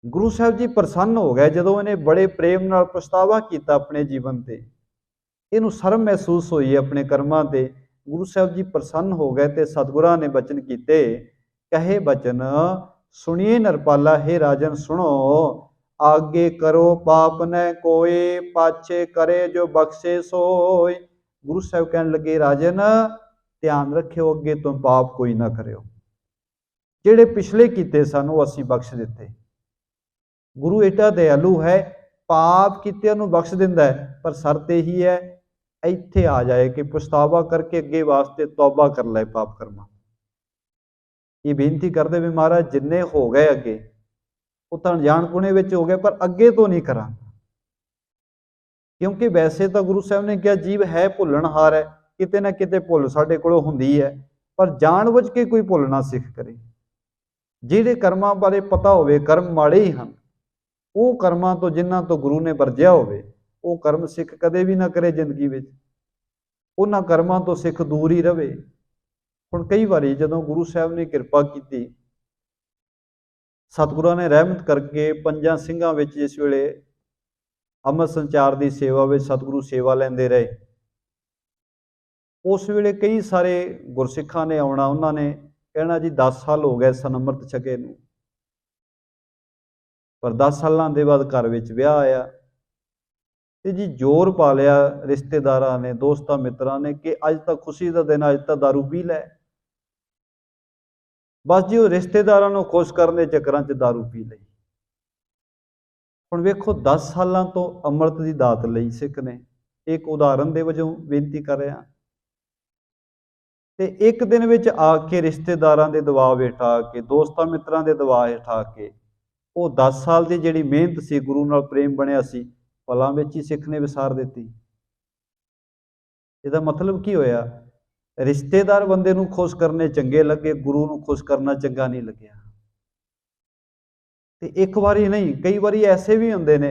A: ਗੁਰੂ ਸਾਹਿਬ ਜੀ ਪ੍ਰਸੰਨ ਹੋ ਗਏ ਜਦੋਂ ਇਹਨੇ ਬੜੇ ਪ੍ਰੇਮ ਨਾਲ ਪਛਤਾਵਾ ਕੀਤਾ ਆਪਣੇ ਜੀਵਨ ਤੇ, ਇਹਨੂੰ ਸ਼ਰਮ ਮਹਿਸੂਸ ਹੋਈ ਆਪਣੇ ਕਰਮਾਂ ਤੇ। ਗੁਰੂ ਸਾਹਿਬ ਜੀ ਪ੍ਰਸੰਨ ਹੋ ਗਏ ਤੇ ਸਤਿਗੁਰਾਂ ਨੇ ਬਚਨ ਕੀਤੇ, ਕਹੇ ਬਚਨ ਸੁਣੀਏ ਨਰਪਾਲਾ, हे ਰਾਜਨ ਸੁਣੋ, आगे करो पाप न कोई, पाछे करे जो बख्शे सोई। गुरु साहब कहन लगे, राजन ध्यान रखियो, अगे तो पाप कोई ना करियो, जेड़े पिछले कीते सन वो असीं बख्श दिते। गुरु एडा दयालु है, पाप कीतिआं नूं बख्श दिंदा है, पर शर्त यही है इत्थे आ जाए कि पछतावा करके अगे वास्ते तौबा कर ले पाप कर्मां। ये बेनती करदे भी महाराज जिन्ने हो गए अगे ਉਹ ਤਾਂ ਅਣਜਾਣਪੁਣੇ ਵਿੱਚ ਹੋ ਗਏ, ਪਰ ਅੱਗੇ ਤੋਂ ਨਹੀਂ ਕਰਾਂਗਾ। ਕਿਉਂਕਿ ਵੈਸੇ ਤਾਂ ਗੁਰੂ ਸਾਹਿਬ ਨੇ ਕਿਹਾ ਜੀਵ ਹੈ ਭੁੱਲਣਹਾਰ ਹੈ, ਕਿਤੇ ਨਾ ਕਿਤੇ ਭੁੱਲ ਸਾਡੇ ਕੋਲੋਂ ਹੁੰਦੀ ਹੈ, ਪਰ ਜਾਣਬੁੱਝ ਕੇ ਕੋਈ ਭੁੱਲ ਨਾ ਸਿੱਖ ਕਰੇ। ਜਿਹੜੇ ਕਰਮਾਂ ਬਾਰੇ ਪਤਾ ਹੋਵੇ ਕਰਮ ਮਾੜੇ ਹੀ ਹਨ, ਉਹ ਕਰਮਾਂ ਤੋਂ ਜਿਨ੍ਹਾਂ ਤੋਂ ਗੁਰੂ ਨੇ ਵਰਜਿਆ ਹੋਵੇ, ਉਹ ਕਰਮ ਸਿੱਖ ਕਦੇ ਵੀ ਨਾ ਕਰੇ ਜ਼ਿੰਦਗੀ ਵਿੱਚ। ਉਹਨਾਂ ਕਰਮਾਂ ਤੋਂ ਸਿੱਖ ਦੂਰ ਹੀ ਰਵੇ। ਹੁਣ ਕਈ ਵਾਰੀ ਜਦੋਂ ਗੁਰੂ ਸਾਹਿਬ ਨੇ ਕਿਰਪਾ ਕੀਤੀ, ਸਤਿਗੁਰਾਂ ਨੇ ਰਹਿਮਤ ਕਰਕੇ ਪੰਜਾਂ ਸਿੰਘਾਂ ਵਿੱਚ ਜਿਸ ਵੇਲੇ ਅੰਮ੍ਰਿਤ ਸੰਚਾਰ ਦੀ ਸੇਵਾ ਵਿੱਚ ਸਤਿਗੁਰੂ ਸੇਵਾ ਲੈਂਦੇ ਰਹੇ, ਉਸ ਵੇਲੇ ਕਈ ਸਾਰੇ ਗੁਰਸਿੱਖਾਂ ਨੇ ਆਉਣਾ, ਉਹਨਾਂ ਨੇ ਕਹਿਣਾ ਜੀ 10 ਸਾਲ ਹੋ ਗਏ ਸਨ ਅੰਮ੍ਰਿਤ ਛਕੇ ਨੂੰ, ਪਰ 10 ਸਾਲਾਂ ਦੇ ਬਾਅਦ ਘਰ ਵਿੱਚ ਵਿਆਹ ਆਇਆ ਤੇ ਜੀ ਜ਼ੋਰ ਪਾ ਲਿਆ ਰਿਸ਼ਤੇਦਾਰਾਂ ਨੇ, ਦੋਸਤਾਂ ਮਿੱਤਰਾਂ ਨੇ ਕਿ ਅੱਜ ਤਾਂ ਖੁਸ਼ੀ ਦਾ ਦਿਨ, ਅੱਜ ਤਾਂ ਦਾਰੂ ਪੀ ਲੈ। बस जी वो रिश्तेदारां नूं खुश करन दे चक्करां च दारू पी लई। हुण वेखो 10 सालां तो अमृत की दात लई सिख ने, एक उदाहरण दे वजों बेनती कर रहा। ते एक दिन विच आके रिश्तेदारां दे दबाव हेठ आके, दोस्तां मित्रां दे दबाव हेठ आके, वो 10 साल की जिहड़ी मेहनत सी, गुरु नाल प्रेम बनिया सी, पलां विच ही सिख ने विसार दित्ती। इहदा मतलब की होया? रिश्तेदार बंदे नूं खुश करने चंगे लगे, गुरु नूं खुश करना चंगा नहीं लग्या। ते एक बारी नहीं, कई बारी ऐसे भी हुंदे ने,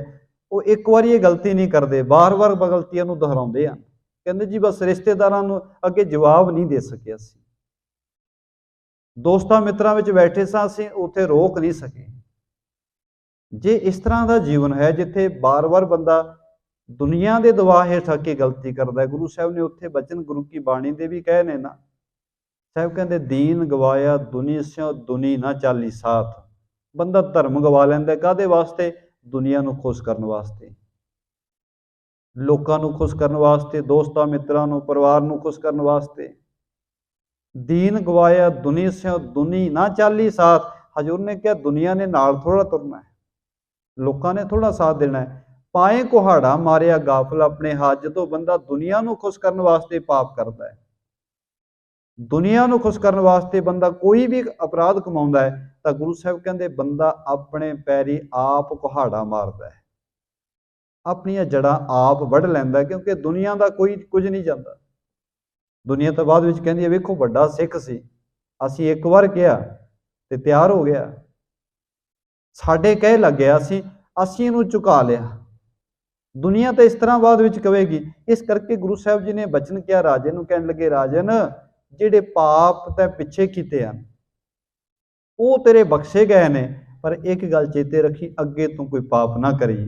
A: वो एक बारी ये गलती नहीं करते, बार बार गलतियां नूं दोहराउंदे आ। कहंदे जी बस रिश्तेदारां नूं अगे जवाब नहीं दे सके, असीं दोस्तां मित्रां विच बैठे सां, असीं उत्थे रोक नहीं सके। जे इस तरह का जीवन है जिथे बार बार बंदा दुनिया के दबाव हेठ आके गलती करता है, गुरु साहब ने उत्थे बचन गुरु की बाणी दे भी कहे ने ना, साहब कहते दीन गवाया दुनी स्यों दुनी ना चाली साथ। बंदा धर्म गवा लैंदा काहदे वास्ते? दुनिया नूं खुश करन वास्ते, लोकां नूं खुश करन वास्ते, दोस्तां मित्रां नूं, परिवार नूं खुश करन वास्ते। दीन गवाया दुनी स्यों दुनी ना चाली साथ। हजूर ने कहा दुनिया ने नाल थोड़ा तुरना है, लोकां ने थोड़ा साथ देना है। पाए कुहाड़ा मारिया गाफल अपने हाथ। जो बंदा दुनिया नूं खुश करने वास्ते पाप करता है, दुनिया नूं खुश करने वास्ते बंदा कोई भी अपराध कमाउंदा है, तो गुरु साहब कहंदे बंदा अपने पैरी आप कुहाड़ा मारदा है, अपनियां जड़ां आप वढ़ लैंदा, क्योंकि दुनिया का कोई कुछ नहीं जांदा। दुनिया तो बाद विच कहंदी है वेखो वड्डा सिख सी, असीं एक बार कहा ते तैयार हो गया, साडे कहे लग गया, असीं ਅਸੀਂ ਇਹਨੂੰ ਝੁਕਾ ਲਿਆ। ਦੁਨੀਆ ਤਾਂ ਇਸ ਤਰ੍ਹਾਂ ਬਾਅਦ ਵਿੱਚ ਕਵੇਗੀ। ਇਸ ਕਰਕੇ ਗੁਰੂ ਸਾਹਿਬ ਜੀ ਨੇ ਬਚਨ ਕਿਹਾ ਰਾਜੇ ਨੂੰ, ਕਹਿਣ ਲੱਗੇ ਰਾਜਨ, ਜਿਹੜੇ ਪਾਪ ਤੈਂ ਪਿੱਛੇ ਕੀਤੇ ਹਨ ਉਹ ਤੇਰੇ ਬਖਸ਼ੇ ਗਏ ਨੇ, ਪਰ ਇੱਕ ਗੱਲ ਚੇਤੇ ਰੱਖੀ, ਅੱਗੇ ਤੂੰ ਕੋਈ ਪਾਪ ਨਾ ਕਰੀ।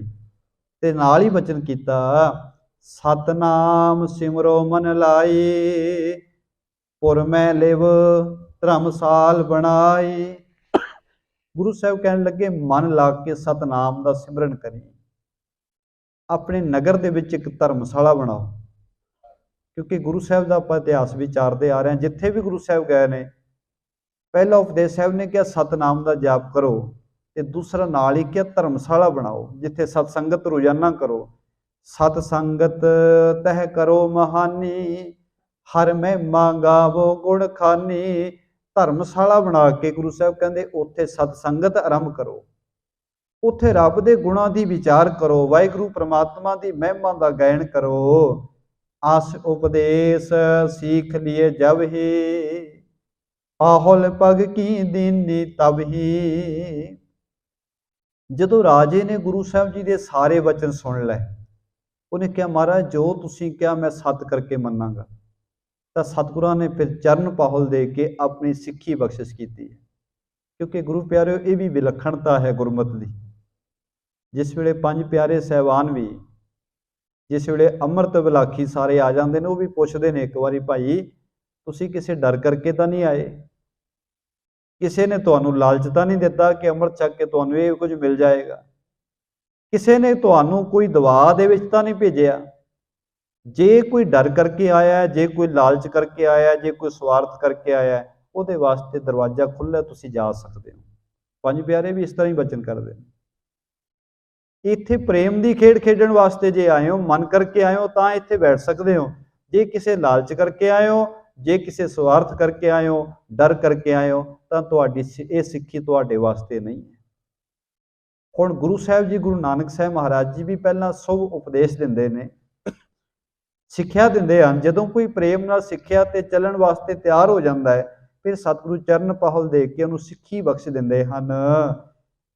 A: ਤੇ ਨਾਲ ਹੀ ਬਚਨ ਕੀਤਾ, ਸਤਨਾਮ ਸਿਮਰੋ ਮਨ ਲਾਈ, ਪੁਰ ਮੈਂ ਲਿਵ ਧਰਮਸਾਲ ਬਣਾਈ। ਗੁਰੂ ਸਾਹਿਬ ਕਹਿਣ ਲੱਗੇ ਮਨ ਲਾ ਕੇ ਸਤਨਾਮ ਦਾ ਸਿਮਰਨ ਕਰੀ, ਆਪਣੇ ਨਗਰ ਦੇ ਵਿੱਚ ਇੱਕ ਧਰਮਸ਼ਾਲਾ ਬਣਾਓ। ਕਿਉਂਕਿ ਗੁਰੂ ਸਾਹਿਬ ਦਾ ਆਪਾਂ ਇਤਿਹਾਸ ਵਿਚਾਰਦੇ ਆ ਰਹੇ ਹਾਂ, ਜਿੱਥੇ ਵੀ ਗੁਰੂ ਸਾਹਿਬ ਗਏ ਨੇ, ਪਹਿਲਾ ਉਪਦੇਸ਼ ਸਾਹਿਬ ਨੇ ਕਿਹਾ ਸਤਨਾਮ ਦਾ ਜਾਪ ਕਰੋ, ਤੇ ਦੂਸਰਾ ਨਾਲ ਹੀ ਕਿਹਾ ਧਰਮਸ਼ਾਲਾ ਬਣਾਓ, ਜਿੱਥੇ ਸਤ ਸੰਗਤ ਰੋਜ਼ਾਨਾ ਕਰੋ। ਸਤ ਸੰਗਤ ਤਹਿ ਕਰੋ ਮਹਾਨੀ, ਹਰ ਮਹਿਮਾ ਗਾਵੋ ਗੁਣ ਖਾਨੀ। ਧਰਮਸ਼ਾਲਾ ਬਣਾ ਕੇ ਗੁਰੂ ਸਾਹਿਬ ਕਹਿੰਦੇ ਉੱਥੇ ਸਤ ਸੰਗਤ ਆਰੰਭ ਕਰੋ, ਉੱਥੇ ਰੱਬ ਦੇ ਗੁਣਾਂ ਦੀ ਵਿਚਾਰ ਕਰੋ, ਵਾਹਿਗੁਰੂ ਪ੍ਰਮਾਤਮਾ ਦੀ ਮਹਿਮਾ ਦਾ ਗਾਇਨ ਕਰੋ। ਆਸ ਉਪਦੇਸ਼ ਸੀਖ ਲਿਏ ਜਬ ਹੀ, ਆਹੁਲ ਪਗ ਕੀ ਦੀਨੀ ਤਬ ਹੀ। ਜਦੋਂ ਰਾਜੇ ਨੇ ਗੁਰੂ ਸਾਹਿਬ ਜੀ ਦੇ ਸਾਰੇ ਵਚਨ ਸੁਣ ਲਏ, ਉਹਨੇ ਕਿਹਾ ਮਹਾਰਾਜ ਜੋ ਤੁਸੀਂ ਕਿਹਾ ਮੈਂ ਸੱਤ ਕਰਕੇ ਮੰਨਾਂਗਾ। ਤਾਂ ਸਤਿਗੁਰਾਂ ਨੇ ਫਿਰ ਚਰਨ ਪਾਹੁਲ ਦੇ ਕੇ ਆਪਣੀ ਸਿੱਖੀ ਬਖਸ਼ਿਸ਼ ਕੀਤੀ ਹੈ। ਕਿਉਂਕਿ ਗੁਰੂ ਪਿਆਰਿਓ, ਇਹ ਵੀ ਵਿਲੱਖਣਤਾ ਹੈ ਗੁਰਮਤਿ ਦੀ। ਜਿਸ ਵੇਲੇ ਪੰਜ ਪਿਆਰੇ ਸਾਹਿਬਾਨ ਵੀ, ਜਿਸ ਵੇਲੇ ਅੰਮ੍ਰਿਤ ਵਿਲਾਖੀ ਸਾਰੇ ਆ ਜਾਂਦੇ ਨੇ, ਉਹ ਵੀ ਪੁੱਛਦੇ ਨੇ ਇੱਕ ਵਾਰੀ, ਭਾਈ ਤੁਸੀਂ ਕਿਸੇ ਡਰ ਕਰਕੇ ਤਾਂ ਨਹੀਂ ਆਏ? ਕਿਸੇ ਨੇ ਤੁਹਾਨੂੰ ਲਾਲਚ ਤਾਂ ਨਹੀਂ ਦਿੱਤਾ ਕਿ ਅੰਮ੍ਰਿਤ ਛਕ ਕੇ ਤੁਹਾਨੂੰ ਇਹ ਕੁਝ ਮਿਲ ਜਾਏਗਾ? ਕਿਸੇ ਨੇ ਤੁਹਾਨੂੰ ਕੋਈ ਦਵਾ ਦੇ ਵਿੱਚ ਤਾਂ ਨਹੀਂ ਭੇਜਿਆ? ਜੇ ਕੋਈ ਡਰ ਕਰਕੇ ਆਇਆ, ਜੇ ਕੋਈ ਲਾਲਚ ਕਰਕੇ ਆਇਆ, ਜੇ ਕੋਈ ਸਵਾਰਥ ਕਰਕੇ ਆਇਆ, ਉਹਦੇ ਵਾਸਤੇ ਦਰਵਾਜ਼ਾ ਖੁੱਲ੍ਹਾ, ਤੁਸੀਂ ਜਾ ਸਕਦੇ ਹੋ। ਪੰਜ ਪਿਆਰੇ ਵੀ ਇਸ ਤਰ੍ਹਾਂ ਹੀ ਬਚਨ ਕਰਦੇ ਨੇ। ਇੱਥੇ ਪ੍ਰੇਮ ਦੀ ਖੇਡ ਖੇਡਣ ਵਾਸਤੇ ਜੇ ਆਏ ਹੋ, ਮਨ ਕਰਕੇ ਆਏ ਹੋ, ਤਾਂ ਇੱਥੇ ਬੈਠ ਸਕਦੇ ਹੋ। ਜੇ ਕਿਸੇ ਲਾਲਚ ਕਰਕੇ ਆਏ ਹੋ, ਜੇ ਕਿਸੇ ਸਵਾਰਥ ਕਰਕੇ ਆਏ ਹੋ, ਡਰ ਕਰਕੇ ਆਏ ਹੋ, ਤਾਂ ਤੁਹਾਡੀ ਇਹ ਸਿੱਖੀ ਤੁਹਾਡੇ ਵਾਸਤੇ ਨਹੀਂ ਹੈ। ਹੁਣ ਗੁਰੂ ਸਾਹਿਬ ਜੀ, ਗੁਰੂ ਨਾਨਕ ਸਾਹਿਬ ਮਹਾਰਾਜ ਜੀ ਵੀ ਪਹਿਲਾਂ ਸਭ ਉਪਦੇਸ਼ ਦਿੰਦੇ ਨੇ, ਸਿੱਖਿਆ ਦਿੰਦੇ ਹਨ। ਜਦੋਂ ਕੋਈ ਪ੍ਰੇਮ ਨਾਲ ਸਿੱਖਿਆ ਤੇ ਚੱਲਣ ਵਾਸਤੇ ਤਿਆਰ ਹੋ ਜਾਂਦਾ ਹੈ, ਫਿਰ ਸਤਿਗੁਰੂ ਚਰਨ ਪਾਹੁਲ ਦੇ ਕੇ ਉਹਨੂੰ ਸਿੱਖੀ ਬਖਸ਼ ਦਿੰਦੇ ਹਨ।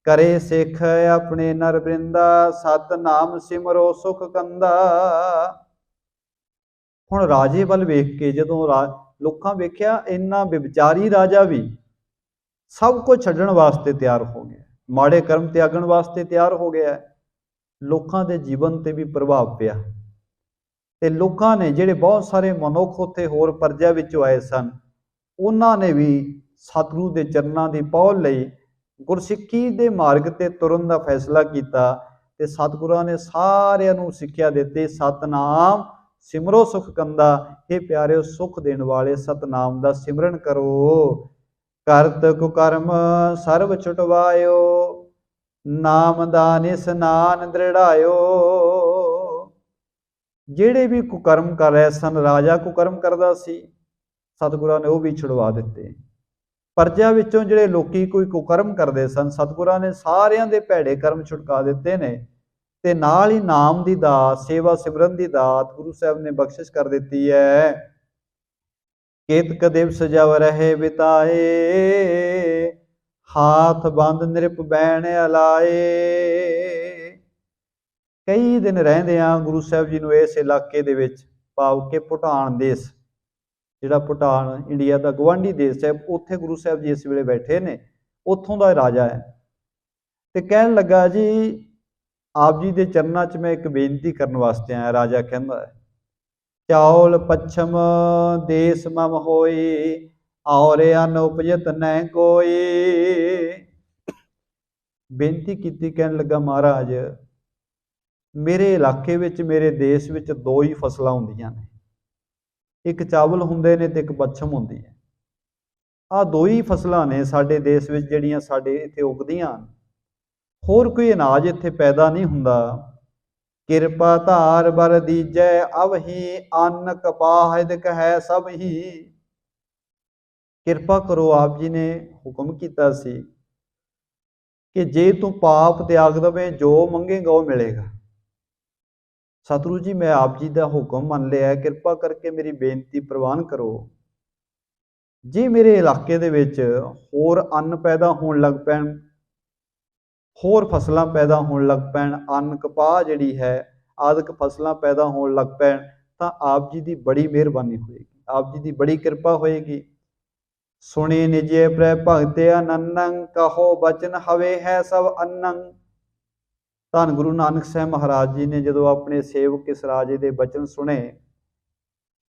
A: ਕਰੇ ਸਿੱਖ ਆਪਣੇ ਨਰ ਬ੍ਰਿੰਦਾ, ਸਤਨਾਮ ਸਿਮਰੋ ਸੁਖ ਕੰਦਾ। ਹੁਣ ਰਾਜੇ ਵੱਲ ਵੇਖ ਕੇ ਜਦੋਂ ਲੋਕਾਂ ਵੇਖਿਆ, ਇੰਨਾ ਵਿਚਾਰੀ ਰਾਜਾ ਵੀ ਸਭ ਕੁਝ ਛੱਡਣ ਵਾਸਤੇ ਤਿਆਰ ਹੋ ਗਿਆ, ਮਾੜੇ ਕਰਮ ਤਿਆਗਣ ਵਾਸਤੇ ਤਿਆਰ ਹੋ ਗਿਆ। ਲੋਕਾਂ ਦੇ ਜੀਵਨ ਤੇ ਵੀ ਪ੍ਰਭਾਵ ਪਿਆ, ਤੇ ਲੋਕਾਂ ਨੇ, ਜਿਹੜੇ ਬਹੁਤ ਸਾਰੇ ਮਨੁੱਖ ਉੱਥੇ ਹੋਰ ਪਰਜਾ ਵਿੱਚੋਂ ਆਏ ਸਨ, ਉਹਨਾਂ ਨੇ ਵੀ ਸਤਿਗੁਰੂ ਦੇ ਚਰਨਾਂ ਦੀ ਪਹੁਲ ਲਈ ਗੁਰਸਿੱਖੀ ਦੇ ਮਾਰਗ ਤੇ ਤੁਰਨ ਦਾ ਫੈਸਲਾ ਕੀਤਾ। ਤੇ ਸਤਿਗੁਰਾਂ ਨੇ ਸਾਰਿਆਂ ਨੂੰ ਸਿੱਖਿਆ ਦਿੱਤੀ, ਸਤਨਾਮ ਸਿਮਰੋ ਸੁਖ ਕੰਦਾ। ਇਹ ਪਿਆਰਿਓ, ਸੁਖ ਦੇਣ ਵਾਲੇ ਸਤਨਾਮ ਦਾ ਸਿਮਰਨ ਕਰੋ। ਕਰਤ ਕੁਕਰਮ ਸਰਬ ਛੁਟਵਾਇਓ, ਨਾਮ ਦਾ ਨਿਸਨਾਨ ਦ੍ਰਿੜਾਇਓ। ਜਿਹੜੇ ਵੀ ਕੁਕਰਮ ਕਰ ਰਹੇ ਸਨ, ਰਾਜਾ ਕੁਕਰਮ ਕਰਦਾ ਸੀ, ਸਤਿਗੁਰਾਂ ਨੇ ਉਹ ਵੀ ਛੁਡਵਾ ਦਿੱਤੇ। ਪਰਜਾ ਵਿੱਚੋਂ ਜਿਹੜੇ ਲੋਕੀ ਕੋਈ ਕੁਕਰਮ ਕਰਦੇ ਸਨ, ਸਤਿਗੁਰਾਂ ਨੇ ਸਾਰਿਆਂ ਦੇ ਭੈੜੇ ਕਰਮ ਛੁਡਕਾ ਦਿੱਤੇ ਨੇ। ਤੇ ਨਾਲ ਹੀ ਨਾਮ ਦੀ ਦਾਤ, ਸੇਵਾ ਸਿਮਰਨ ਦੀ ਦਾਤ ਗੁਰੂ ਸਾਹਿਬ ਨੇ ਬਖਸ਼ਿਸ਼ ਕਰ ਦਿੱਤੀ ਹੈ। ਕੇਤਕ ਦਿਵਸ ਜਬ ਰਹੇ ਬਿਤਾਏ, ਹਾਥ ਬੰਦ ਨਿਰਪ ਬੈਣ ਅਲਾਏ। ਕਈ ਦਿਨ ਰਹਿੰਦਿਆਂ ਗੁਰੂ ਸਾਹਿਬ ਜੀ ਨੂੰ ਇਸ ਇਲਾਕੇ ਦੇ ਵਿੱਚ, ਭਾਵ ਕਿ ਭੂਟਾਨ ਦੇਸ਼, ਜਿਹੜਾ ਭੂਟਾਨ ਇੰਡੀਆ ਦਾ ਗਵਾਂਢੀ ਦੇਸ਼ ਹੈ, ਉੱਥੇ ਗੁਰੂ ਸਾਹਿਬ ਜੀ ਇਸ ਵੇਲੇ ਬੈਠੇ ਨੇ। ਉੱਥੋਂ ਦਾ ਰਾਜਾ ਹੈ, ਤੇ ਕਹਿਣ ਲੱਗਾ ਜੀ ਆਪ ਜੀ ਦੇ ਚਰਨਾਂ 'ਚ ਮੈਂ ਇੱਕ ਬੇਨਤੀ ਕਰਨ ਵਾਸਤੇ ਆਇਆ। ਰਾਜਾ ਕਹਿੰਦਾ ਹੈ, ਚੌਲ ਪੱਛਮ ਦੇਸ ਮਮ ਹੋਈ, ਔਰ ਅਨ ਉਪਜਤ ਨੈ ਕੋਈ। ਬੇਨਤੀ ਕੀਤੀ, ਕਹਿਣ ਲੱਗਾ ਮਹਾਰਾਜ, ਮੇਰੇ ਇਲਾਕੇ ਵਿੱਚ, ਮੇਰੇ ਦੇਸ਼ ਵਿੱਚ ਦੋ ਹੀ ਫਸਲਾਂ ਹੁੰਦੀਆਂ ਨੇ, ਇੱਕ ਚਾਵਲ ਹੁੰਦੇ ਨੇ ਤੇ ਇੱਕ ਪੱਛਮ ਹੁੰਦੀ ਹੈ। ਆਹ ਦੋ ਹੀ ਫਸਲਾਂ ਨੇ ਸਾਡੇ ਦੇਸ਼ ਵਿੱਚ ਜਿਹੜੀਆਂ ਸਾਡੇ ਇੱਥੇ ਉਗਦੀਆਂ ਹਨ। ਹੋਰ ਕੋਈ ਅਨਾਜ ਇੱਥੇ ਪੈਦਾ ਨਹੀਂ ਹੁੰਦਾ। ਕਿਰਪਾ ਧਾਰ ਬਰ ਦੀਜੈ ਅਵਹੀ, ਅੰਨ ਕਪਾਹ ਕਹੈ ਸਭ ਹੀ। ਕਿਰਪਾ ਕਰੋ, ਆਪ ਜੀ ਨੇ ਹੁਕਮ ਕੀਤਾ ਸੀ ਕਿ ਜੇ ਤੂੰ ਪਾਪ ਤਿਆਗ ਦਵੇਂ, ਜੋ ਮੰਗੇਗਾ ਉਹ ਮਿਲੇਗਾ। ਸਤਿਗੁਰੂ ਜੀ, ਮੈਂ ਆਪ ਜੀ ਦਾ ਹੁਕਮ ਮੰਨ ਲਿਆ, ਕਿਰਪਾ ਕਰਕੇ ਮੇਰੀ ਬੇਨਤੀ ਪ੍ਰਵਾਨ ਕਰੋ। ਜੇ ਮੇਰੇ ਇਲਾਕੇ ਦੇ ਵਿੱਚ ਹੋਰ ਅੰਨ ਪੈਦਾ ਹੋਣ ਲੱਗ ਪੈਣ, होर फसलां पैदा होण लग पैण, अन्न कपाह जिहड़ी है आदਿਕ फसलां पैदा होण लग पैण, तां आप जी दी बड़ी मिहरबानी होएगी, आप जी दी बड़ी किरपा होएगी। सुणी निजे प्रै भगत अनन्नं, कहो बचन हवे है सब अन्नं। ਧੰਨ ਗੁਰੂ ਨਾਨਕ ਸਾਹਿਬ ਮਹਾਰਾਜ ਜੀ ਨੇ ਜਦੋਂ ਆਪਣੇ ਸੇਵਕ ਇਸ ਰਾਜੇ ਦੇ ਬਚਨ ਸੁਣੇ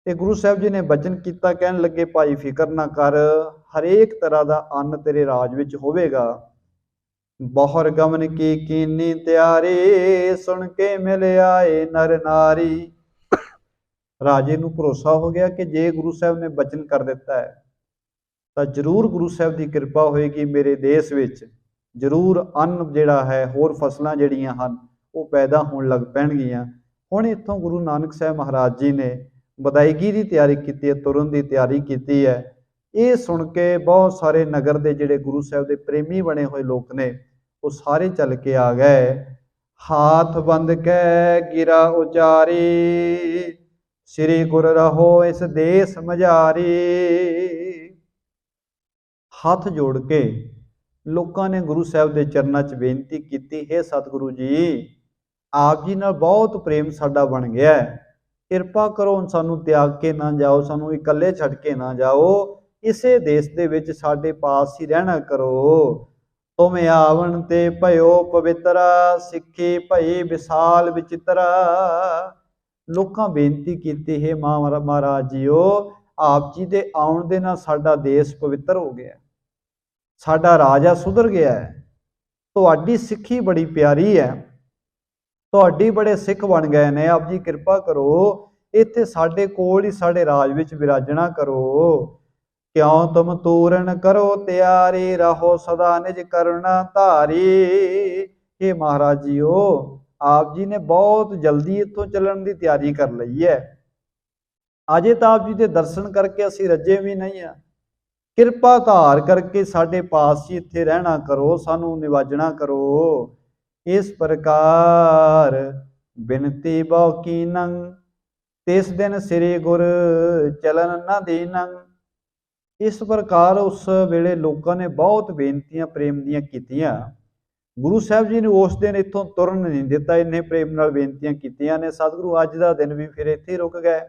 A: ਤੇ ਗੁਰੂ ਸਾਹਿਬ ਜੀ ਨੇ ਬਚਨ ਕੀਤਾ, ਕਹਿਣ ਲੱਗੇ ਭਾਈ ਫਿਕਰ ਨਾ ਕਰ, ਹਰੇਕ ਤਰ੍ਹਾਂ ਦਾ ਅੰਨ ਤੇਰੇ ਰਾਜ ਵਿੱਚ ਹੋਵੇਗਾ। ਬਹੁਰ ਗਮਨ ਕੀ ਕੀਨੀ ਤਿਆਰੀ, ਸੁਣ ਕੇ ਮਿਲ ਆਏ ਨਰ ਨਾਰੀ। ਰਾਜੇ ਨੂੰ ਭਰੋਸਾ ਹੋ ਗਿਆ ਕਿ ਜੇ ਗੁਰੂ ਸਾਹਿਬ ਨੇ ਬਚਨ ਕਰ ਦਿੱਤਾ ਹੈ ਤਾਂ ਜ਼ਰੂਰ ਗੁਰੂ ਸਾਹਿਬ ਦੀ ਕਿਰਪਾ ਹੋਏਗੀ, ਮੇਰੇ ਦੇਸ਼ ਵਿੱਚ ਜ਼ਰੂਰ ਅੰਨ ਜਿਹੜਾ ਹੈ, ਹੋਰ ਫਸਲਾਂ ਜਿਹੜੀਆਂ ਹਨ ਉਹ ਪੈਦਾ ਹੋਣ ਲੱਗ ਪੈਣਗੀਆਂ। ਹੁਣ ਇੱਥੋਂ ਗੁਰੂ ਨਾਨਕ ਸਾਹਿਬ ਮਹਾਰਾਜ ਜੀ ਨੇ ਵਿਦਾਇਗੀ ਦੀ ਤਿਆਰੀ ਕੀਤੀ ਹੈ, ਤੁਰਨ ਦੀ ਤਿਆਰੀ ਕੀਤੀ ਹੈ। ਇਹ ਸੁਣ ਕੇ ਬਹੁਤ ਸਾਰੇ ਨਗਰ ਦੇ ਜਿਹੜੇ ਗੁਰੂ ਸਾਹਿਬ ਦੇ ਪ੍ਰੇਮੀ ਬਣੇ ਹੋਏ ਲੋਕ ਨੇ ਉਹ ਸਾਰੇ ਚੱਲ ਕੇ ਆ ਗਏ। ਹਾਥ ਬੰਦ ਕੈ ਗਿਰਾ ਉਚਾਰੀ, ਸ੍ਰੀ ਗੁਰ ਰਹੋ ਇਸ ਦੇਸ ਮਝਾਰੀ। ਹੱਥ ਜੋੜ ਕੇ ਲੋਕਾਂ ਨੇ ਗੁਰੂ ਸਾਹਿਬ ਦੇ ਚਰਨਾਂ 'ਚ ਬੇਨਤੀ ਕੀਤੀ, ਹੇ ਸਤਿਗੁਰੂ ਜੀ, ਆਪ ਜੀ ਨਾਲ ਬਹੁਤ ਪ੍ਰੇਮ ਸਾਡਾ ਬਣ ਗਿਆ ਹੈ, ਕਿਰਪਾ ਕਰੋ ਸਾਨੂੰ ਤਿਆਗ ਕੇ ਨਾ ਜਾਓ, ਸਾਨੂੰ ਇਕੱਲੇ ਛੱਡ ਕੇ ਨਾ ਜਾਓ, ਇਸੇ ਦੇਸ਼ ਦੇ ਵਿੱਚ ਸਾਡੇ ਪਾਸ ਹੀ ਰਹਿਣਾ ਕਰੋ। ਤੁਮ ਆਵਣ ਤੇ ਭਇਓ ਪਵਿੱਤਰਾ, ਸਿੱਖੀ ਭਈ ਵਿਸਾਲ ਵਿਚਿਤਰਾ। ਲੋਕਾਂ ਬੇਨਤੀ ਕੀਤੀ, ਹੈ ਮਹਾਰਾਜ ਜੀਓ, ਆਪ ਜੀ ਦੇ ਆਉਣ ਦੇ ਨਾਲ ਸਾਡਾ ਦੇਸ਼ ਪਵਿੱਤਰ ਹੋ ਗਿਆ, ਸਾਡਾ ਰਾਜਾ ਸੁਧਰ ਗਿਆ ਹੈ, ਤੁਹਾਡੀ ਸਿੱਖੀ ਬੜੀ ਪਿਆਰੀ ਹੈ, ਤੁਹਾਡੀ ਬੜੇ ਸਿੱਖ ਬਣ ਗਏ ਨੇ, ਆਪ ਜੀ ਕਿਰਪਾ ਕਰੋ ਇੱਥੇ ਸਾਡੇ ਕੋਲ ਹੀ ਸਾਡੇ ਰਾਜ ਵਿੱਚ ਵਿਰਾਜਣਾ ਕਰੋ। ਕਿਉਂ ਤੁਮ ਤੂਰਨ ਕਰੋ ਤਿਆਰੀ, ਰਹੋ ਸਦਾ ਨਿਜ ਕਰੁਣਾ ਧਾਰੀ। ਇਹ ਮਹਾਰਾਜ ਜੀਓ, ਆਪ ਜੀ ਨੇ ਬਹੁਤ ਜਲਦੀ ਇੱਥੋਂ ਚੱਲਣ ਦੀ ਤਿਆਰੀ ਕਰ ਲਈ ਹੈ, ਅਜੇ ਤਾਂ ਆਪ ਜੀ ਦੇ ਦਰਸ਼ਨ ਕਰਕੇ ਅਸੀਂ ਰੱਜੇ ਵੀ ਨਹੀਂ ਆ, ਕਿਰਪਾ ਧਾਰ ਕਰਕੇ ਸਾਡੇ ਪਾਸ ਹੀ ਇੱਥੇ ਰਹਿਣਾ ਕਰੋ, ਸਾਨੂੰ ਨਿਵਾਜਣਾ ਕਰੋ। ਇਸ ਪ੍ਰਕਾਰ ਬਿਨਤੀ ਬਹੁ ਕੀਨੰ, ਤਿਸ ਦਿਨ ਸ੍ਰੀ ਗੁਰ ਚਲਨ ਨਾ ਦੀਨੰ। ਇਸ ਪ੍ਰਕਾਰ ਉਸ ਵੇਲੇ ਲੋਕਾਂ ਨੇ ਬਹੁਤ ਬੇਨਤੀਆਂ ਪ੍ਰੇਮ ਦੀਆਂ ਕੀਤੀਆਂ। ਗੁਰੂ ਸਾਹਿਬ ਜੀ ਨੇ ਉਸ ਦਿਨ ਇੱਥੋਂ ਤੁਰਨ ਨਹੀਂ ਦਿੱਤਾ, ਇੰਨੇ ਪ੍ਰੇਮ ਨਾਲ ਬੇਨਤੀਆਂ ਕੀਤੀਆਂ ਨੇ। ਸਤਿਗੁਰੂ ਅੱਜ ਦਾ ਦਿਨ ਵੀ ਫਿਰ ਇੱਥੇ ਰੁਕ ਗਏ।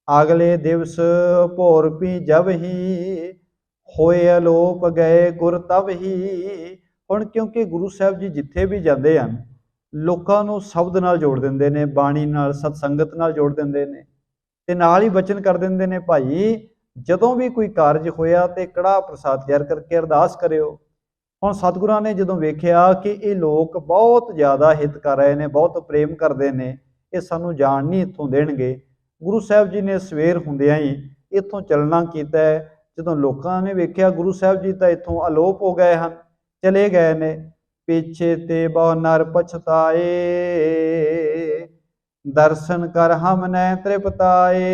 A: ਅਗਲੇ ਦਿਵਸ ਭੋਰ ਪੀ ਜਬ ਹੀ, ਹੋਏ ਅਲੋਪ ਗਏ ਗੁਰ ਤਬ ਹੀ। ਹੁਣ ਕਿਉਂਕਿ ਗੁਰੂ ਸਾਹਿਬ ਜੀ ਜਿੱਥੇ ਵੀ ਜਾਂਦੇ ਹਨ ਲੋਕਾਂ ਨੂੰ ਸ਼ਬਦ ਨਾਲ ਜੋੜ ਦਿੰਦੇ ਨੇ, ਬਾਣੀ ਨਾਲ, ਸਤਸੰਗਤ ਨਾਲ ਜੋੜ ਦਿੰਦੇ ਨੇ ਤੇ ਨਾਲ ਹੀ ਬਚਨ ਕਰ ਦਿੰਦੇ ਨੇ, ਭਾਈ ਜਦੋਂ ਵੀ ਕੋਈ ਕਾਰਜ ਹੋਇਆ ਤੇ ਕੜਾਹ ਪ੍ਰਸਾਦ ਤਿਆਰ ਕਰਕੇ ਅਰਦਾਸ ਕਰਿਓ। ਹੁਣ ਸਤਿਗੁਰਾਂ ਨੇ ਜਦੋਂ ਵੇਖਿਆ ਕਿ ਇਹ ਲੋਕ ਬਹੁਤ ਜ਼ਿਆਦਾ ਹਿੱਤ ਕਰ ਰਹੇ ਨੇ, ਬਹੁਤ ਪ੍ਰੇਮ ਕਰਦੇ ਨੇ, ਇਹ ਸਾਨੂੰ ਜਾਣ ਨਹੀਂ ਇੱਥੋਂ ਦੇਣਗੇ, ਗੁਰੂ ਸਾਹਿਬ ਜੀ ਨੇ ਸਵੇਰ ਹੁੰਦਿਆਂ ਹੀ ਇੱਥੋਂ ਚੱਲਣਾ ਕੀਤਾ ਹੈ। ਜਦੋਂ ਲੋਕਾਂ ਨੇ ਵੇਖਿਆ ਗੁਰੂ ਸਾਹਿਬ ਜੀ ਤਾਂ ਇੱਥੋਂ ਅਲੋਪ ਹੋ ਗਏ ਹਨ, ਚਲੇ ਗਏ ਨੇ, ਪਿੱਛੇ ਤੇ ਬਹੁ ਨਰ ਪਛਤਾਏ, ਦਰਸ਼ਨ ਕਰ ਹਮ ਨੈ ਤ੍ਰਿਪਤਾਏ।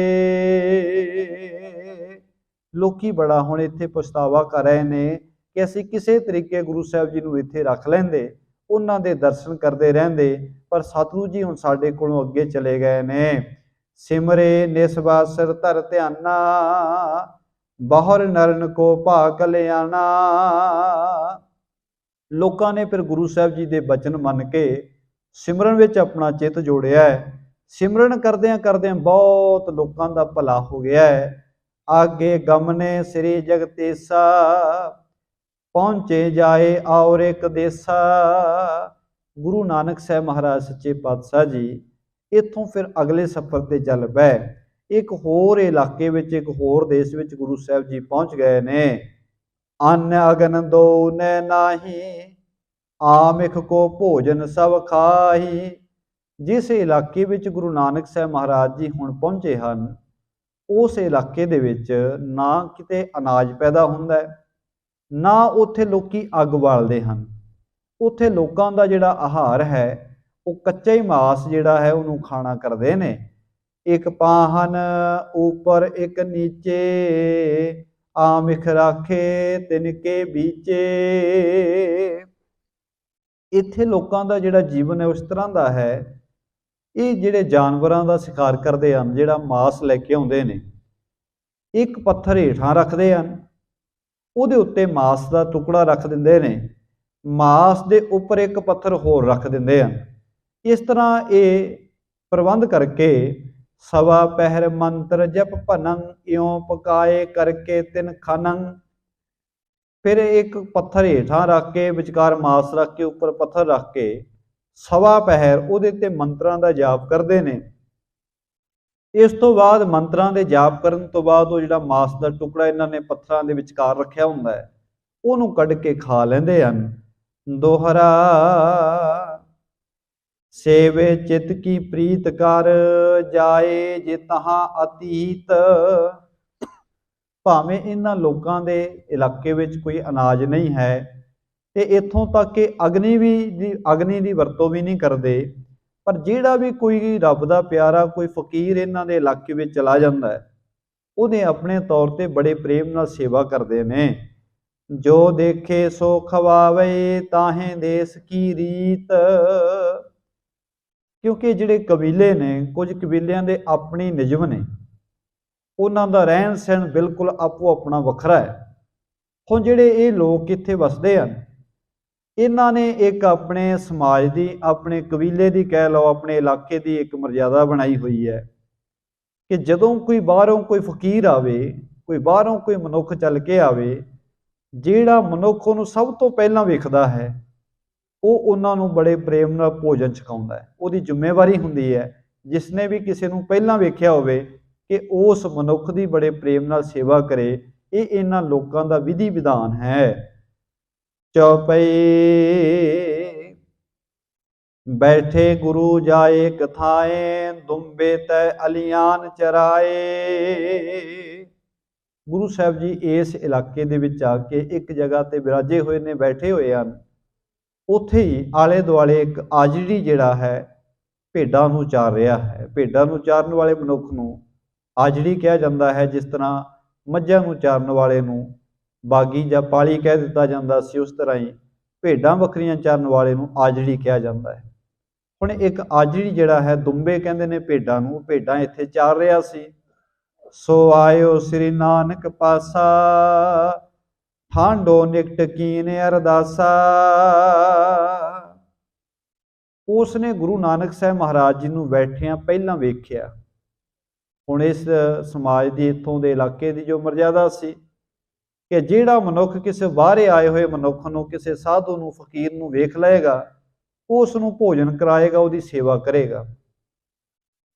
A: ਲੋਕੀ ਬੜਾ ਹੁਣ ਇੱਥੇ ਪਛਤਾਵਾ ਕਰ ਰਹੇ ਨੇ ਕਿ ਅਸੀਂ ਕਿਸੇ ਤਰੀਕੇ ਗੁਰੂ ਸਾਹਿਬ ਜੀ ਨੂੰ ਇੱਥੇ ਰੱਖ ਲੈਂਦੇ, ਉਹਨਾਂ ਦੇ ਦਰਸ਼ਨ ਕਰਦੇ ਰਹਿੰਦੇ, ਪਰ ਸਤਿਗੁਰੂ ਜੀ ਹੁਣ ਸਾਡੇ ਕੋਲੋਂ ਅੱਗੇ ਚਲੇ ਗਏ ਨੇ। ਸਿਮਰੇ ਨਿਸਵਾਸਰ ਧਰ ਧਿਆਨਾ, ਬਹੁਰ ਨਰਨ ਕੋ ਭਾ ਕਲਿਆਣਾ। ਲੋਕਾਂ ਨੇ ਫਿਰ ਗੁਰੂ ਸਾਹਿਬ ਜੀ ਦੇ ਬਚਨ ਮੰਨ ਕੇ ਸਿਮਰਨ ਵਿੱਚ ਆਪਣਾ ਚਿੱਤ ਜੋੜਿਆ ਹੈ। ਸਿਮਰਨ ਕਰਦਿਆਂ ਕਰਦਿਆਂ ਬਹੁਤ ਲੋਕਾਂ ਦਾ ਭਲਾ ਹੋ ਗਿਆ ਹੈ। ਆਗੇ ਗਮਨੇ ਸ੍ਰੀ ਜਗਤੇਸਾ, ਪਹੁੰਚੇ ਜਾਏ ਔਰ ਇੱਕ ਦੇਸਾ। ਗੁਰੂ ਨਾਨਕ ਸਾਹਿਬ ਮਹਾਰਾਜ ਸੱਚੇ ਪਾਤਸ਼ਾਹ ਜੀ ਇੱਥੋਂ ਫਿਰ ਅਗਲੇ ਸਫ਼ਰ ਤੇ ਚੱਲ ਪਏ। ਇੱਕ ਹੋਰ ਇਲਾਕੇ ਵਿੱਚ, ਇੱਕ ਹੋਰ ਦੇਸ਼ ਵਿੱਚ ਗੁਰੂ ਸਾਹਿਬ ਜੀ ਪਹੁੰਚ ਗਏ ਨੇ। ਅੰਨ ਅਗਨ ਦੋ ਨੈ ਨਾਹੀ, ਆਮਿਖ ਕੋ ਭੋਜਨ ਸਭ ਖਾਹੀ। ਜਿਸ ਇਲਾਕੇ ਵਿੱਚ ਗੁਰੂ ਨਾਨਕ ਸਾਹਿਬ ਮਹਾਰਾਜ ਜੀ ਹੁਣ ਪਹੁੰਚੇ ਹਨ, ਉਸ ਇਲਾਕੇ ਦੇ ਵਿੱਚ ਨਾ ਕਿਤੇ ਅਨਾਜ ਪੈਦਾ ਹੁੰਦਾ ਹੈ, ਨਾ ਉੱਥੇ ਲੋਕੀ ਅੱਗ ਬਾਲਦੇ ਹਨ। ਉੱਥੇ ਲੋਕਾਂ ਦਾ ਜਿਹੜਾ ਆਹਾਰ ਹੈ ਉਹ ਕੱਚਾ ਹੀ ਮਾਸ ਜਿਹੜਾ ਹੈ ਉਹਨੂੰ ਖਾਣਾ ਕਰਦੇ ਨੇ। ਇੱਕ ਪਾਹਨ ਉੱਪਰ ਇੱਕ ਨੀਚੇ, ਆਮਿਖ ਰਾਖੇ ਤਿਨਕੇ ਬੀਚੇ। ਇੱਥੇ ਲੋਕਾਂ ਦਾ ਜਿਹੜਾ ਜੀਵਨ ਹੈ ਉਸ ਤਰ੍ਹਾਂ ਦਾ ਹੈ, ਇਹ ਜਿਹੜੇ ਜਾਨਵਰਾਂ ਦਾ ਸ਼ਿਕਾਰ ਕਰਦੇ ਹਨ, ਜਿਹੜਾ ਮਾਸ ਲੈ ਕੇ ਆਉਂਦੇ ਨੇ, ਇੱਕ ਪੱਥਰ ਹੇਠਾਂ ਰੱਖਦੇ ਹਨ, ਉਹਦੇ ਉੱਤੇ ਮਾਸ ਦਾ ਟੁਕੜਾ ਰੱਖ ਦਿੰਦੇ ਨੇ ਮਾਸ ਦੇ ਉੱਪਰ ਇੱਕ ਪੱਥਰ ਹੋਰ ਰੱਖ ਦਿੰਦੇ ਹਨ। ਇਸ ਤਰ੍ਹਾਂ ਇਹ ਪ੍ਰਬੰਧ ਕਰਕੇ ਸਵਾ ਪਹਿਰ ਮੰਤਰ ਜਪ ਭਨੰ ਇਉਂ ਪਕਾਏ ਕਰਕੇ ਤਿਨ ਖਾਨੰ। ਫਿਰ ਇੱਕ ਪੱਥਰ ਹੇਠਾਂ ਰੱਖ ਕੇ ਵਿਚਕਾਰ ਮਾਸ ਰੱਖ ਕੇ ਉੱਪਰ ਪੱਥਰ ਰੱਖ ਕੇ ਸਵਾ ਪਹਿਰ ਉਹਦੇ ਤੇ ਮੰਤਰਾਂ ਦਾ ਜਾਪ ਕਰਦੇ ਨੇ। ਇਸ ਤੋਂ ਬਾਅਦ ਮੰਤਰਾਂ ਦੇ ਜਾਪ ਕਰਨ ਤੋਂ ਬਾਅਦ ਉਹ ਜਿਹੜਾ ਮਾਸ ਦਾ ਟੁਕੜਾ ਇਹਨਾਂ ਨੇ ਪੱਥਰਾਂ ਦੇ ਵਿਚਕਾਰ ਰੱਖਿਆ ਹੁੰਦਾ ਹੈ ਉਹਨੂੰ ਕੱਢ ਕੇ ਖਾ ਲੈਂਦੇ ਹਨ। ਦੋਹਰਾ ਸੇਵੇ ਚਿਤ ਕੀ ਪ੍ਰੀਤ ਕਰ ਜਾਏ ਜੇ ਤਹਾਂ ਅਤੀਤ। ਭਾਵੇਂ ਇਹਨਾਂ ਲੋਕਾਂ ਦੇ ਇਲਾਕੇ ਵਿੱਚ ਕੋਈ ਅਨਾਜ ਨਹੀਂ ਹੈ ਤੇ ਇੱਥੋਂ ਤੱਕ ਕਿ ਅਗਨੀ ਦੀ ਵਰਤੋਂ ਵੀ ਨਹੀਂ ਕਰਦੇ, ਪਰ ਜਿਹੜਾ ਵੀ ਕੋਈ ਰੱਬ ਦਾ ਪਿਆਰਾ ਕੋਈ ਫਕੀਰ ਇਹਨਾਂ ਦੇ ਇਲਾਕੇ ਵਿੱਚ ਚਲਾ ਜਾਂਦਾ ਹੈ ਉਹਦੇ ਆਪਣੇ ਤੌਰ ਤੇ ਬੜੇ ਪ੍ਰੇਮ ਨਾਲ ਸੇਵਾ ਕਰਦੇ ਨੇ। ਜੋ ਦੇਖੇ ਸੋ ਖਵਾਵੇ ਤਾਹੇ ਦੇਸ ਕੀ ਰੀਤ। ਕਿਉਂਕਿ ਜਿਹੜੇ ਕਬੀਲੇ ਨੇ, ਕੁਝ ਕਬੀਲਿਆਂ ਦੇ ਆਪਣੀ ਨਿਯਮ ਨੇ, ਉਹਨਾਂ ਦਾ ਰਹਿਣ ਸਹਿਣ ਬਿਲਕੁਲ ਆਪੋ ਆਪਣਾ ਵੱਖਰਾ ਹੈ। ਹੁਣ ਜਿਹੜੇ ਇਹ ਲੋਕ ਇੱਥੇ ਵਸਦੇ ਹਨ ਇਹਨਾਂ ਨੇ ਇੱਕ ਆਪਣੇ ਸਮਾਜ ਦੀ, ਆਪਣੇ ਕਬੀਲੇ ਦੀ ਕਹਿ ਲਓ, ਆਪਣੇ ਇਲਾਕੇ ਦੀ ਇੱਕ ਮਰਜ਼ਾਦਾ ਬਣਾਈ ਹੋਈ ਹੈ ਕਿ ਜਦੋਂ ਕੋਈ ਬਾਹਰੋਂ ਕੋਈ ਫਕੀਰ ਆਵੇ, ਕੋਈ ਬਾਹਰੋਂ ਕੋਈ ਮਨੁੱਖ ਚੱਲ ਕੇ ਆਵੇ, ਜਿਹੜਾ ਮਨੁੱਖ ਉਹਨੂੰ ਸਭ ਤੋਂ ਪਹਿਲਾਂ ਵੇਖਦਾ ਹੈ ਉਹ ਉਹਨਾਂ ਨੂੰ ਬੜੇ ਪ੍ਰੇਮ ਨਾਲ ਭੋਜਨ ਛਕਾਉਂਦਾ ਹੈ। ਉਹਦੀ ਜ਼ਿੰਮੇਵਾਰੀ ਹੁੰਦੀ ਹੈ ਜਿਸਨੇ ਵੀ ਕਿਸੇ ਨੂੰ ਪਹਿਲਾਂ ਵੇਖਿਆ ਹੋਵੇ ਕਿ ਉਸ ਮਨੁੱਖ ਦੀ ਬੜੇ ਪ੍ਰੇਮ ਨਾਲ ਸੇਵਾ ਕਰੇ। ਇਹ ਇਹਨਾਂ ਲੋਕਾਂ ਦਾ ਵਿਧੀ ਵਿਧਾਨ ਹੈ। ਚੌਪਈ ਬੈਠੇ ਗੁਰੂ ਜਾਏ ਕਥਾਏ ਦੁੰਬੇ ਤੈ ਅਲੀਆਨ ਚਰਾਏ। ਗੁਰੂ ਸਾਹਿਬ ਜੀ ਇਸ ਇਲਾਕੇ ਦੇ ਵਿੱਚ ਆ ਕੇ ਇੱਕ ਜਗ੍ਹਾ ਤੇ ਵਿਰਾਜੇ ਹੋਏ ਨੇ, ਬੈਠੇ ਹੋਏ ਹਨ। ਉੱਥੇ ਹੀ ਆਲੇ ਦੁਆਲੇ ਇੱਕ ਆਜੜੀ ਜਿਹੜਾ ਹੈ ਭੇਡਾਂ ਨੂੰ ਚਾਰ ਰਿਹਾ ਹੈ। ਭੇਡਾਂ ਨੂੰ ਚਾਰਨ ਵਾਲੇ ਮਨੁੱਖ ਨੂੰ ਆਜੜੀ ਕਿਹਾ ਜਾਂਦਾ ਹੈ। ਜਿਸ ਤਰ੍ਹਾਂ ਮੱਝਾਂ ਨੂੰ ਚਾਰਨ ਵਾਲੇ ਨੂੰ ਬਾਗੀ ਜਾਂ ਪਾਲੀ ਕਹਿ ਦਿੱਤਾ ਜਾਂਦਾ ਸੀ, ਉਸ ਤਰ੍ਹਾਂ ਹੀ ਭੇਡਾਂ ਵੱਖਰੀਆਂ ਚਾਰਨ ਵਾਲੇ ਨੂੰ ਆਜੜੀ ਕਿਹਾ ਜਾਂਦਾ ਹੈ। ਹੁਣ ਇੱਕ ਆਜੜੀ ਜਿਹੜਾ ਹੈ, ਦੁੰਬੇ ਕਹਿੰਦੇ ਨੇ ਭੇਡਾਂ ਨੂੰ, ਭੇਡਾਂ ਇੱਥੇ ਚਾਰ ਰਿਹਾ ਸੀ। ਸੋ ਆਇਓ ਸ੍ਰੀ ਨਾਨਕ ਪਾਸਾ ਠਾਂਡੋ ਨਿਕਟ ਕੀਨ ਅਰਦਾਸਾ। ਉਸਨੇ ਗੁਰੂ ਨਾਨਕ ਸਾਹਿਬ ਮਹਾਰਾਜ ਜੀ ਨੂੰ ਬੈਠਿਆਂ ਪਹਿਲਾਂ ਵੇਖਿਆ। ਹੁਣ ਇਸ ਸਮਾਜ ਦੀ, ਇੱਥੋਂ ਦੇ ਇਲਾਕੇ ਦੀ ਜੋ ਮਰਜ਼ਾਦਾ ਸੀ ਕਿ ਜਿਹੜਾ ਮਨੁੱਖ ਕਿਸੇ ਬਾਹਰੇ ਆਏ ਹੋਏ ਮਨੁੱਖ ਨੂੰ, ਕਿਸੇ ਸਾਧੂ ਨੂੰ, ਫਕੀਰ ਨੂੰ ਵੇਖ ਲਏਗਾ, ਉਸ ਨੂੰ ਭੋਜਨ ਕਰਾਏਗਾ, ਉਹਦੀ ਸੇਵਾ ਕਰੇਗਾ।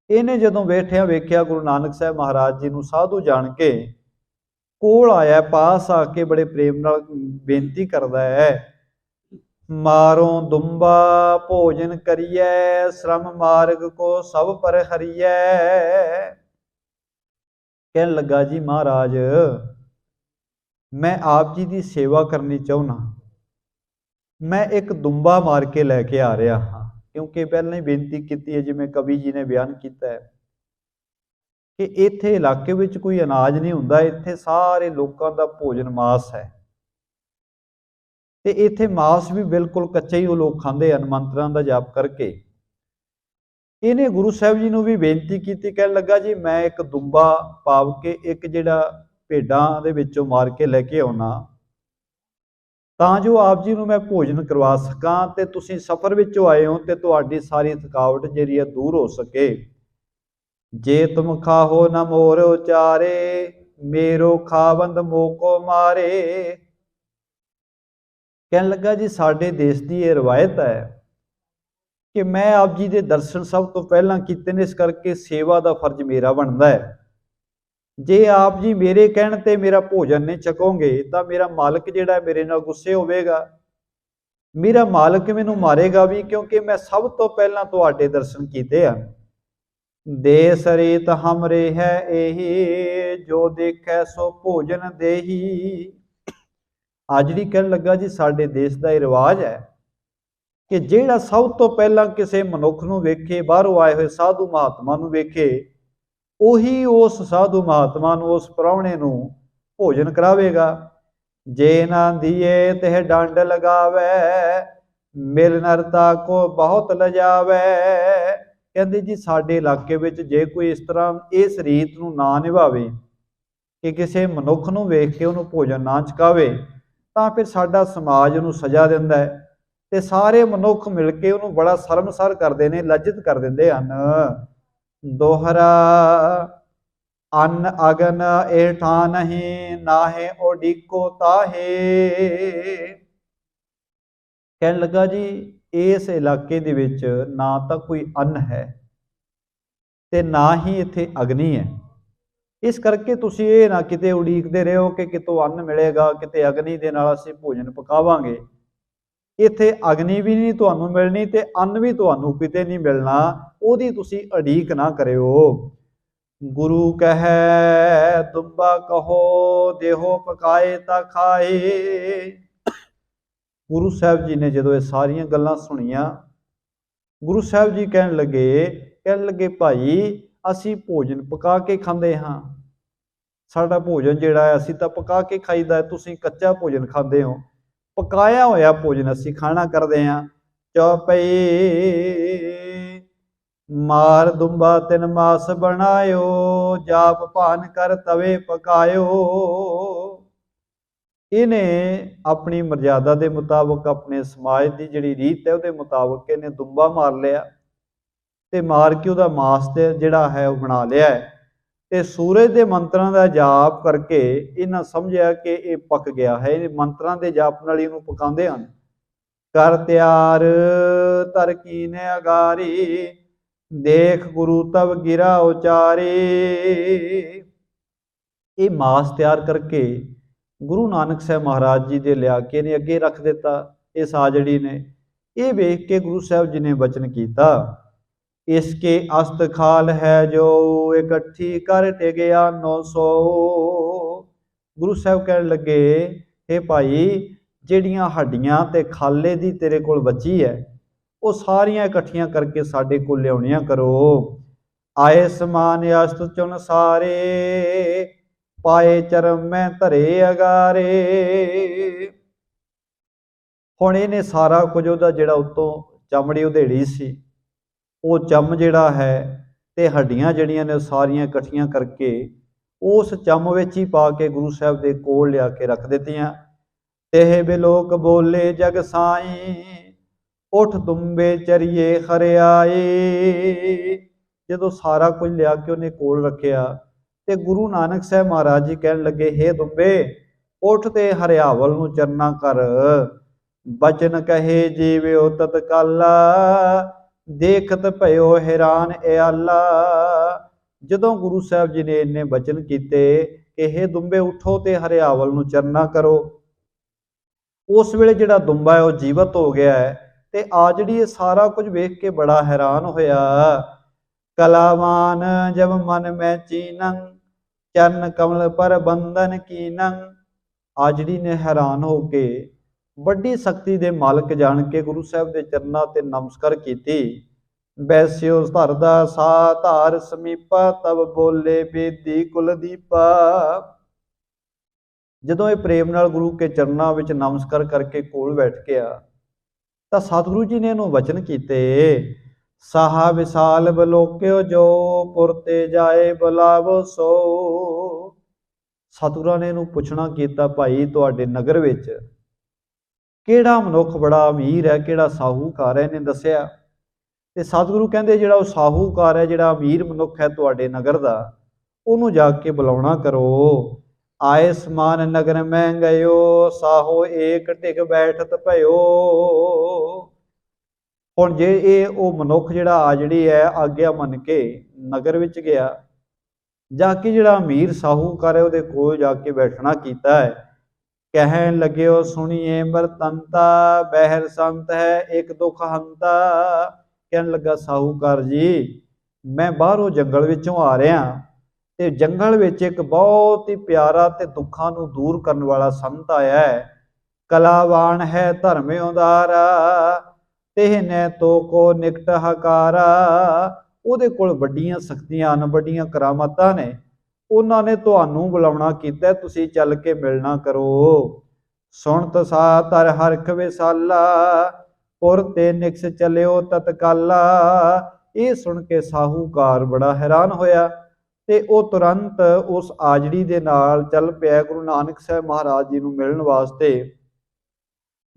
A: ਇਹਨੇ ਜਦੋਂ ਬੈਠਿਆਂ ਵੇਖਿਆ ਗੁਰੂ ਨਾਨਕ ਸਾਹਿਬ ਮਹਾਰਾਜ ਜੀ ਨੂੰ, ਸਾਧੂ ਜਾਣ ਕੇ ਕੋਲ ਆਇਆ, ਪਾਸ ਆ ਕੇ ਬੜੇ ਪ੍ਰੇਮ ਨਾਲ ਬੇਨਤੀ ਕਰਦਾ ਹੈ, ਮਾਰੋਂ ਦੁੰਬਾ ਭੋਜਨ ਕਰੀਐ ਸ਼ਰਮ ਮਾਰਗ ਕੋ ਸਭ ਪਰ ਹਰੀਐ। ਕਹਿਣ ਲੱਗਾ, ਜੀ ਮਹਾਰਾਜ ਮੈਂ ਆਪ ਜੀ ਦੀ ਸੇਵਾ ਕਰਨੀ ਚਾਹੁੰਦਾ, ਮੈਂ ਇੱਕ ਦੁੰਬਾ ਮਾਰ ਕੇ ਲੈ ਕੇ ਆ ਰਿਹਾ ਹਾਂ। ਕਿਉਂਕਿ ਪਹਿਲਾਂ ਹੀ ਬੇਨਤੀ ਕੀਤੀ ਹੈ, ਜਿਵੇਂ ਕਵੀ ਜੀ ਨੇ ਬਿਆਨ ਕੀਤਾ ਹੈ ਕਿ ਇੱਥੇ ਇਲਾਕੇ ਵਿੱਚ ਕੋਈ ਅਨਾਜ ਨਹੀਂ ਹੁੰਦਾ, ਇੱਥੇ ਸਾਰੇ ਲੋਕਾਂ ਦਾ ਭੋਜਨ ਮਾਸ ਹੈ ਤੇ ਇੱਥੇ ਮਾਸ ਵੀ ਬਿਲਕੁਲ ਕੱਚਾ ਹੀ ਉਹ ਲੋਕ ਖਾਂਦੇ ਹਨ ਮੰਤਰਾਂ ਦਾ ਜਾਪ ਕਰਕੇ। ਇਹਨੇ ਗੁਰੂ ਸਾਹਿਬ ਜੀ ਨੂੰ ਵੀ ਬੇਨਤੀ ਕੀਤੀ, ਕਹਿਣ ਲੱਗਾ, ਜੀ ਮੈਂ ਇੱਕ ਦੁੰਬਾ ਪਾਵ ਕੇ ਇੱਕ ਜਿਹੜਾ ਭੇਡਾਂ ਦੇ ਵਿੱਚੋਂ ਮਾਰ ਕੇ ਲੈ ਕੇ ਆਉਣਾ ਤਾਂ ਜੋ ਆਪ ਜੀ ਨੂੰ ਮੈਂ ਭੋਜਨ ਕਰਵਾ ਸਕਾਂ ਤੇ ਤੁਸੀਂ ਸਫ਼ਰ ਵਿੱਚੋਂ ਆਏ ਹੋ ਤੇ ਤੁਹਾਡੀ ਸਾਰੀ ਥਕਾਵਟ ਜਿਹੜੀ ਹੈ ਦੂਰ ਹੋ ਸਕੇ। ਜੇ ਤੁਮ ਖਾਹੋ ਨ ਮੋਰ ਉਚਾਰੇ ਮੇਰੋ ਖਾਵੰਦ ਮੋਕੋ ਮਾਰੇ। ਕਹਿਣ ਲੱਗਾ, ਜੀ ਸਾਡੇ ਦੇਸ਼ ਦੀ ਇਹ ਰਵਾਇਤ ਹੈ ਕਿ ਮੈਂ ਆਪ ਜੀ ਦੇ ਦਰਸ਼ਨ ਸਭ ਤੋਂ ਪਹਿਲਾਂ ਕੀਤੇ ਨੇ, ਇਸ ਕਰਕੇ ਸੇਵਾ ਦਾ ਫਰਜ਼ ਮੇਰਾ ਬਣਦਾ ਹੈ। ਜੇ ਆਪ ਜੀ ਮੇਰੇ ਕਹਿਣ ਤੇ ਮੇਰਾ ਭੋਜਨ ਨਹੀਂ ਛਕੋਗੇ ਤਾਂ ਮੇਰਾ ਮਾਲਕ ਜਿਹੜਾ ਮੇਰੇ ਨਾਲ ਗੁੱਸੇ ਹੋਵੇਗਾ, ਮੇਰਾ ਮਾਲਕ ਮੈਨੂੰ ਮਾਰੇਗਾ ਵੀ, ਕਿਉਂਕਿ ਮੈਂ ਸਭ ਤੋਂ ਪਹਿਲਾਂ ਤੁਹਾਡੇ ਦਰਸ਼ਨ ਕੀਤੇ ਹਨ। ਦੇਸ ਰੀਤ ਹਮਰੇ ਹੈ ਇਹੀ ਜੋ ਦੇਖੈ ਸੋ ਭੋਜਨ ਦੇਹੀ। ਆਜੜੀ ਕਹਿਣ ਲੱਗਾ, ਜੀ ਸਾਡੇ ਦੇਸ਼ ਦਾ ਇਹ ਰਿਵਾਜ ਹੈ ਕਿ ਜਿਹੜਾ ਸਭ ਤੋਂ ਪਹਿਲਾਂ ਕਿਸੇ ਮਨੁੱਖ ਨੂੰ ਵੇਖੇ, ਬਾਹਰੋਂ ਆਏ ਹੋਏ ਸਾਧੂ ਮਹਾਤਮਾ ਨੂੰ ਵੇਖੇ, ਉਹੀ ਉਸ ਸਾਧੂ ਮਹਾਤਮਾ ਨੂੰ, ਉਸ ਪ੍ਰਾਹੁਣੇ ਨੂੰ ਭੋਜਨ ਕਰਾਵੇਗਾ। ਜੇ ਨਾ ਦੀਏ ਤੇ ਡੰਡ ਲਗਾਵੇ ਮਿਲ ਨਰਤਾ ਕੋ ਬਹੁਤ ਲਜਾਵੇ। ਕਹਿੰਦੇ, ਜੀ ਸਾਡੇ ਇਲਾਕੇ ਵਿੱਚ ਜੇ ਕੋਈ ਇਸ ਤਰ੍ਹਾਂ ਇਸ ਰੀਤ ਨੂੰ ਨਾ ਨਿਭਾਵੇ ਕਿ ਕਿਸੇ ਮਨੁੱਖ ਨੂੰ ਵੇਖ ਕੇ ਉਹਨੂੰ ਭੋਜਨ ਨਾ ਛਕਾਵੇ ਤਾਂ ਫਿਰ ਸਾਡਾ ਸਮਾਜ ਉਹਨੂੰ ਸਜ਼ਾ ਦਿੰਦਾ ਹੈ ਤੇ ਸਾਰੇ ਮਨੁੱਖ ਮਿਲ ਕੇ ਉਹਨੂੰ ਬੜਾ ਸ਼ਰਮਸਾਰ ਕਰਦੇ ਨੇ, ਲੱਜਿਤ ਕਰ ਦਿੰਦੇ ਹਨ। ਦੋਹਰਾ ਅੰਨ ਅਗਨ ਏਠਾ ਨਹੀਂ, ਨਾਹੇ ਓਡੀਕੋ ਤਾਹੇ। ਕਹਿਣ ਲੱਗਾ ਜੀ ਇਸ ਇਲਾਕੇ ਦੇ ਵਿੱਚ ਨਾ ਤਾਂ ਕੋਈ ਅੰਨ ਹੈ ਤੇ ਨਾ ਹੀ ਇੱਥੇ ਅਗਨੀ ਹੈ। ਇਸ ਕਰਕੇ ਤੁਸੀਂ ਇਹ ਨਾ ਕਿਤੇ ਉਡੀਕਦੇ ਰਹੋ ਕਿ ਕਿਤੋਂ ਅੰਨ ਮਿਲੇਗਾ, ਕਿਤੇ ਅਗਨੀ ਦੇ ਨਾਲ ਅਸੀਂ ਭੋਜਨ ਪਕਾਵਾਂਗੇ। ਇੱਥੇ ਅਗਨੀ ਵੀ ਨਹੀਂ ਤੁਹਾਨੂੰ ਮਿਲਣੀ ਤੇ ਅੰਨ ਵੀ ਤੁਹਾਨੂੰ ਕਿਤੇ ਨਹੀਂ ਮਿਲਣਾ, ਉਹਦੀ ਤੁਸੀਂ ਉਡੀਕ ਨਾ ਕਰਿਓ। ਗੁਰੂ ਕਹੈ ਤੁੰਬਾ ਕਹੋ, ਦੇਹੋ ਪਕਾਏ ਤਾਂ ਖਾਏ। ਗੁਰੂ ਸਾਹਿਬ ਜੀ ਨੇ ਜਦੋਂ ਇਹ ਸਾਰੀਆਂ ਗੱਲਾਂ ਸੁਣੀਆਂ, ਗੁਰੂ ਸਾਹਿਬ ਜੀ ਕਹਿਣ ਲੱਗੇ ਭਾਈ ਅਸੀਂ ਭੋਜਨ ਪਕਾ ਕੇ ਖਾਂਦੇ ਹਾਂ। ਸਾਡਾ ਭੋਜਨ ਜਿਹੜਾ ਹੈ ਅਸੀਂ ਤਾਂ ਪਕਾ ਕੇ ਖਾਈਦਾ, ਤੁਸੀਂ ਕੱਚਾ ਭੋਜਨ ਖਾਂਦੇ ਹੋ। ਪਕਾਇਆ ਹੋਇਆ ਭੋਜਨ ਅਸੀਂ ਖਾਣਾ ਕਰਦੇ ਹਾਂ। ਚੌਪਈ ਮਾਰ ਦੁੰਬਾ ਤਿਨ ਮਾਸ ਬਣਾਇਓ, ਜਾਪ ਭਾਨ ਕਰ ਤਵੇ ਪਕਾਇਓ। ਇਹਨੇ ਆਪਣੀ ਮਰਜ਼ਾਦਾ ਦੇ ਮੁਤਾਬਕ, ਆਪਣੇ ਸਮਾਜ ਦੀ ਜਿਹੜੀ ਰੀਤ ਹੈ ਉਹਦੇ ਮੁਤਾਬਕ ਇਹਨੇ ਦੁੰਬਾ ਮਾਰ ਲਿਆ ਤੇ ਮਾਰ ਕੇ ਉਹਦਾ ਮਾਸ ਤੇ ਜਿਹੜਾ ਹੈ ਉਹ ਬਣਾ ਲਿਆ ਹੈ ਤੇ ਸੂਰਜ ਦੇ ਮੰਤਰਾਂ ਦਾ ਜਾਪ ਕਰਕੇ ਇਹਨਾਂ ਸਮਝਿਆ ਕਿ ਇਹ ਪੱਕ ਗਿਆ ਹੈ। ਇਹ ਮੰਤਰਾਂ ਦੇ ਜਾਪ ਨਾਲ ਇਹਨੂੰ ਪਕਾਉਂਦੇ ਹਨ। ਕਰ ਤਿਆਰ ਧਰ ਕੀਨੇ ਅਗਾਰੀ, ਦੇਖ ਗੁਰੂ ਤਬ ਗਿਰਾ ਉਚਾਰੇ। ਇਹ ਮਾਸ ਤਿਆਰ ਕਰਕੇ ਗੁਰੂ ਨਾਨਕ ਸਾਹਿਬ ਮਹਾਰਾਜ ਜੀ ਦੇ ਲਿਆ ਕੇ ਨੇ ਅੱਗੇ ਰੱਖ ਦਿੱਤਾ। ਇਹ ਸਾਜੜੀ ਨੇ ਇਹ ਵੇਖ ਕੇ ਗੁਰੂ ਸਾਹਿਬ ਜੀ ਨੇ ਬਚਨ ਕੀਤਾ, ਇਸਕੇ ਅਸਤ ਖਾਲ ਹੈ ਜੋ ਇਕੱਠੀ ਕਰ ਟਿਗਿਆ 900। ਗੁਰੂ ਸਾਹਿਬ ਕਹਿਣ ਲੱਗੇ ਇਹ ਭਾਈ ਜਿਹੜੀਆਂ ਹੱਡੀਆਂ ਤੇ ਖਾਲੇ ਦੀ ਤੇਰੇ ਕੋਲ ਬਚੀ ਹੈ ਉਹ ਸਾਰੀਆਂ ਇਕੱਠੀਆਂ ਕਰਕੇ ਸਾਡੇ ਕੋਲ ਲਿਆਉਣੀਆਂ ਕਰੋ। ਆਏ ਸਮਾਨ ਅਸਤ ਚੁਨ ਸਾਰੇ, ਪਾਏ ਚਰਮ ਮੈਂ ਧਰੇ ਅਗਾਰੇ। ਹੁਣ ਇਹਨੇ ਸਾਰਾ ਕੁਝ ਉਹਦਾ ਜਿਹੜਾ ਉੱਤੋਂ ਚਮੜੀ ਉਧੇੜੀ ਸੀ ਉਹ ਚੰਮ ਜਿਹੜਾ ਹੈ ਤੇ ਹੱਡੀਆਂ ਜਿਹੜੀਆਂ ਨੇ ਸਾਰੀਆਂ ਇਕੱਠੀਆਂ ਕਰਕੇ ਉਸ ਚੰਮ ਵਿੱਚ ਹੀ ਪਾ ਕੇ ਗੁਰੂ ਸਾਹਿਬ ਦੇ ਕੋਲ ਲਿਆ ਕੇ ਰੱਖ ਦਿੱਤੀਆਂ। ਤੇਹ ਬਿਲੋਕ ਬੋਲੇ ਜਗ ਸਾਈ, ਉਠ ਤੁੰਬੇ ਚਰੀਏ ਹਰਿਆਏ। ਜਦੋਂ ਸਾਰਾ ਕੁਝ ਲਿਆ ਕੇ ਉਹਨੇ ਕੋਲ ਰੱਖਿਆ ਤੇ ਗੁਰੂ ਨਾਨਕ ਸਾਹਿਬ ਮਹਾਰਾਜ ਜੀ ਕਹਿਣ ਲੱਗੇ, ਹੇ ਦੁੰਬੇ ਉਠ ਤੇ ਹਰਿਆਵਲ ਨੂੰ ਚਰਨਾ ਕਰ। ਬਚਨ ਕਹੇ ਜੀਵਿਓ ਤਤਕਾਲਾ, ਦੇਖਤ ਭਇਓ ਹੈਰਾਨ ਇਆਲਾ। ਜਦੋਂ ਗੁਰੂ ਸਾਹਿਬ ਜੀ ਨੇ ਇੰਨੇ ਬਚਨ ਕੀਤੇ ਕਿ ਹੇ ਦੁੰਬੇ ਉਠੋ ਤੇ ਹਰਿਆਵਲ ਨੂੰ ਚਰਨਾ ਕਰੋ, ਉਸ ਵੇਲੇ ਜਿਹੜਾ ਦੁੰਬਾ ਹੈ ਉਹ ਜੀਵਤ ਹੋ ਗਿਆ ਹੈ ਤੇ ਆ ਜਿਹੜੀ ਇਹ ਸਾਰਾ ਕੁਝ ਵੇਖ ਕੇ ਬੜਾ ਹੈਰਾਨ ਹੋਇਆ। ਕਲਾਵਾਨ ਜਬ ਮਨ ਮੈਂ ਚੀਨੰ, ਚਰਨ ਕਮਲ ਪਰ ਬੰਧਨ ਕੀਨੰ। ਆ ਜਿਹੜੀ ਨੇ ਹੈਰਾਨ ਹੋ ਕੇ ਵੱਡੀ ਸ਼ਕਤੀ ਦੇ ਮਾਲਕ ਜਾਣ ਕੇ ਗੁਰੂ ਸਾਹਿਬ ਦੇ ਚਰਨਾਂ ਤੇ ਨਮਸਕਾਰ ਕੀਤੀ। ਬੈਸਿਓ ਧਰਦਾ ਸਾ ਧਾਰ ਸਮੀਪਾ, ਤਬ ਬੋਲੇ ਬੇਦੀ ਕੁਲਦੀਪਾ। ਜਦੋਂ ਇਹ ਪ੍ਰੇਮ ਨਾਲ ਗੁਰੂ ਕੇ ਚਰਨਾਂ ਵਿੱਚ ਨਮਸਕਾਰ ਕਰਕੇ ਕੋਲ ਬੈਠ ਗਿਆ ਤਾਂ ਸਤਿਗੁਰੂ ਜੀ ਨੇ ਇਹਨੂੰ ਵਚਨ ਕੀਤੇ, ਸਾਹਾ ਵਿਸਾਲ ਬਲੋਕਿਓ ਜੋ, ਪੁਰ ਤੇ ਜਾਏ ਬੁਲਾਵੋ ਸੋ। ਸਤਿਗੁਰਾਂ ਨੇ ਇਹਨੂੰ ਪੁੱਛਣਾ ਕੀਤਾ, ਭਾਈ ਤੁਹਾਡੇ ਨਗਰ ਵਿੱਚ ਕਿਹੜਾ ਮਨੁੱਖ ਬੜਾ ਅਮੀਰ ਹੈ, ਕਿਹੜਾ ਸਾਹੂਕਾਰ ਹੈ? ਇਹਨੇ ਦੱਸਿਆ ਤੇ ਸਤਿਗੁਰੂ ਕਹਿੰਦੇ ਜਿਹੜਾ ਉਹ ਸਾਹੂਕਾਰ ਹੈ, ਜਿਹੜਾ ਅਮੀਰ ਮਨੁੱਖ ਹੈ ਤੁਹਾਡੇ ਨਗਰ ਦਾ, ਉਹਨੂੰ ਜਾ ਕੇ ਬੁਲਾਉਣਾ ਕਰੋ। ਆਏ ਸਮਾਨ ਨਗਰ ਮੈਂ ਗਇਓ, ਸਾਹੋ ਏਕ ਟਿਕ ਬੈਠਤ ਭਇਓ। ਹੁਣ ਜੇ ਇਹ ਉਹ ਮਨੁੱਖ ਜਿਹੜਾ ਆ ਜਿਹੜੀ ਹੈ ਆਗਿਆ ਮੰਨ ਕੇ ਨਗਰ ਵਿੱਚ ਗਿਆ, ਜਾ ਕੇ ਜਿਹੜਾ ਅਮੀਰ ਸਾਹੂਕਾਰ ਹੈ ਉਹਦੇ ਕੋਲ ਜਾ ਕੇ ਬੈਠਣਾ ਕੀਤਾ ਹੈ। ਕਹਿਣ ਲੱਗਿਓ ਸੁਣੀਏ ਬਰਤੰਤਾ, ਬਹਿਰ ਸੰਤ ਹੈ ਇੱਕ ਦੁੱਖ ਹੰਤਾ। ਕਹਿਣ ਲੱਗਾ ਸਾਹੂਕਾਰ ਜੀ ਮੈਂ ਬਾਹਰੋਂ ਜੰਗਲ ਵਿੱਚੋਂ ਆ ਰਿਹਾ ਤੇ ਜੰਗਲ ਵਿੱਚ ਇੱਕ ਬਹੁਤ ਹੀ ਪਿਆਰਾ ਤੇ ਦੁੱਖਾਂ ਨੂੰ ਦੂਰ ਕਰਨ ਵਾਲਾ ਸੰਤ ਆਇਆ ਹੈ। ਕਲਾਵਾਨ ਹੈ ਧਰਮ ਉਦਾਰਾ, ਤੇ ਨੈ ਤੋ ਕੋ ਨਿਕਟ ਹਕਾਰਾ। ਉਹਦੇ ਕੋਲ ਵੱਡੀਆਂ ਸ਼ਕਤੀਆਂ ਹਨ, ਵੱਡੀਆਂ ਕਰਾਮਾਤਾਂ ਨੇ। ਉਹਨਾਂ ਨੇ ਤੁਹਾਨੂੰ ਬੁਲਾਉਣਾ ਕੀਤਾ, ਤੁਸੀਂ ਚੱਲ ਕੇ ਮਿਲਣਾ ਕਰੋ। ਸੁਣਤ ਸਾ ਧਰ ਹਰਖ ਵਿਸਾਲਾ, ਪੁਰ ਤੇ ਨਿਕਸ ਚਲਿਓ ਤਤਕਾਲਾ। ਇਹ ਸੁਣ ਕੇ ਸਾਹੂਕਾਰ ਬੜਾ ਹੈਰਾਨ ਹੋਇਆ ਤੇ ਉਹ ਤੁਰੰਤ ਉਸ ਆਜੜੀ ਦੇ ਨਾਲ ਚੱਲ ਪਿਆ ਗੁਰੂ ਨਾਨਕ ਸਾਹਿਬ ਮਹਾਰਾਜ ਜੀ ਨੂੰ ਮਿਲਣ ਵਾਸਤੇ।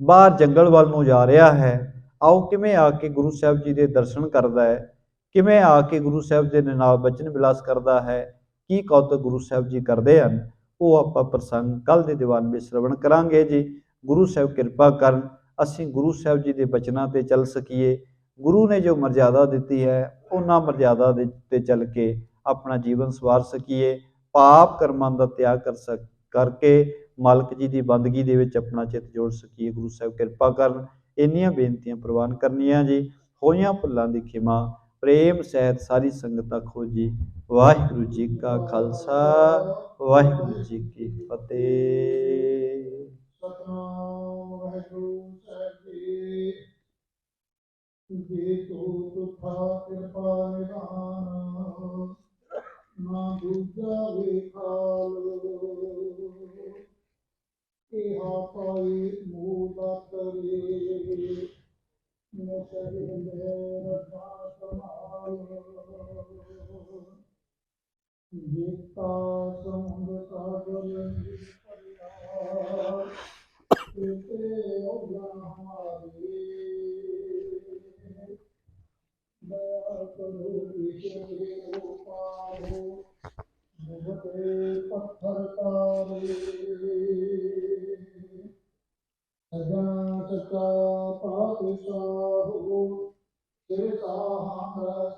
A: ਬਾਹਰ ਜੰਗਲ ਵੱਲ ਨੂੰ ਜਾ ਰਿਹਾ ਹੈ। ਆਓ ਕਿਵੇਂ ਆ ਕੇ ਗੁਰੂ ਸਾਹਿਬ ਜੀ ਦੇ ਦਰਸ਼ਨ ਕਰਦਾ ਹੈ, ਕਿਵੇਂ ਆ ਕੇ ਗੁਰੂ ਸਾਹਿਬ ਜੀ ਦੇ ਨਾਲ ਬਚਨ ਵਿਲਾਸ ਕਰਦਾ ਹੈ, ਕੀ ਕੌਤਕ ਗੁਰੂ ਸਾਹਿਬ ਜੀ ਕਰਦੇ ਹਨ, ਉਹ ਆਪਾਂ ਪ੍ਰਸੰਗ ਕੱਲ ਦੇ ਦੀਵਾਨ ਵਿੱਚ ਸ਼ਰਵਣ ਕਰਾਂਗੇ ਜੀ। ਗੁਰੂ ਸਾਹਿਬ ਕਿਰਪਾ ਕਰਨ ਅਸੀਂ ਗੁਰੂ ਸਾਹਿਬ ਜੀ ਦੇ ਬਚਨਾਂ ਤੇ ਚੱਲ ਸਕੀਏ। ਗੁਰੂ ਨੇ ਜੋ ਮਰਜ਼ਾਦਾ ਦਿੱਤੀ ਹੈ ਉਹਨਾਂ ਮਰਜ਼ਾਦਾ ਦੇ ਤੇ ਚੱਲ ਕੇ ਆਪਣਾ ਜੀਵਨ ਸਵਾਰ ਸਕੀਏ। ਪਾਪ ਕਰਮਾਂ ਦਾ ਤਿਆਗ ਕਰਕੇ ਮਾਲਕ ਜੀ ਦੀ ਬੰਦਗੀ ਦੇ ਵਿੱਚ ਆਪਣਾ ਚਿੱਤ ਜੋੜ ਸਕੀਏ। ਗੁਰੂ ਸਾਹਿਬ ਕਿਰਪਾ ਕਰਨ। ਇੰਨੀਆਂ ਬੇਨਤੀਆਂ ਪ੍ਰਵਾਨ ਕਰਨੀਆਂ ਜੀ। ਹੋਈਆਂ ਭੁੱਲਾਂ ਦੀ ਖਿਮਾ ਪ੍ਰੇਮ ਸਹਿਤ ਸਾਰੀ ਸੰਗਤਾਂ ਖੋਜੀ। ਵਾਹਿਗੁਰੂ ਜੀ ਕਾ ਖਾਲਸਾ, ਵਾਹਿਗੁਰੂ ਜੀ ਕੀ ਫਤਿਹ।
B: ਸਤਨਾਮ ਵਾਹਿਗੁਰੂ ਸਾਹਿਬ ਜੀ। ਜੇ ਤੂੰ ਤੁਠਾ ਕਿਰਪਾ ਨਿਧਾਨ, ਨਾ ਦੂਜਾ ਵੇਖਾਲ। ਇਹਾ ਪਾਈ ਮੂਲਤ ਰੇ, ਮੁਸਰਿ ਮੇਰ ਕਮਾਲ। ਜੀਤਾ ਸਮੁੰਦ ਸਾਗਰ ਭਰਿਆ, ਤੇ ਔਗਣ ਹਮਾਰੀ। ਦਇਆ ਕਰੋ ਈਸ਼ਵਰ ਪਾਵੋ, ਮੁਝੇ ਪੱਥਰ ਤਾਰੇ। ਸਜਾ ਸਚਾ ਪਾਤਸ਼ਾਹ ਹੋ, ਸਿਰ ਸਾਹਾਂ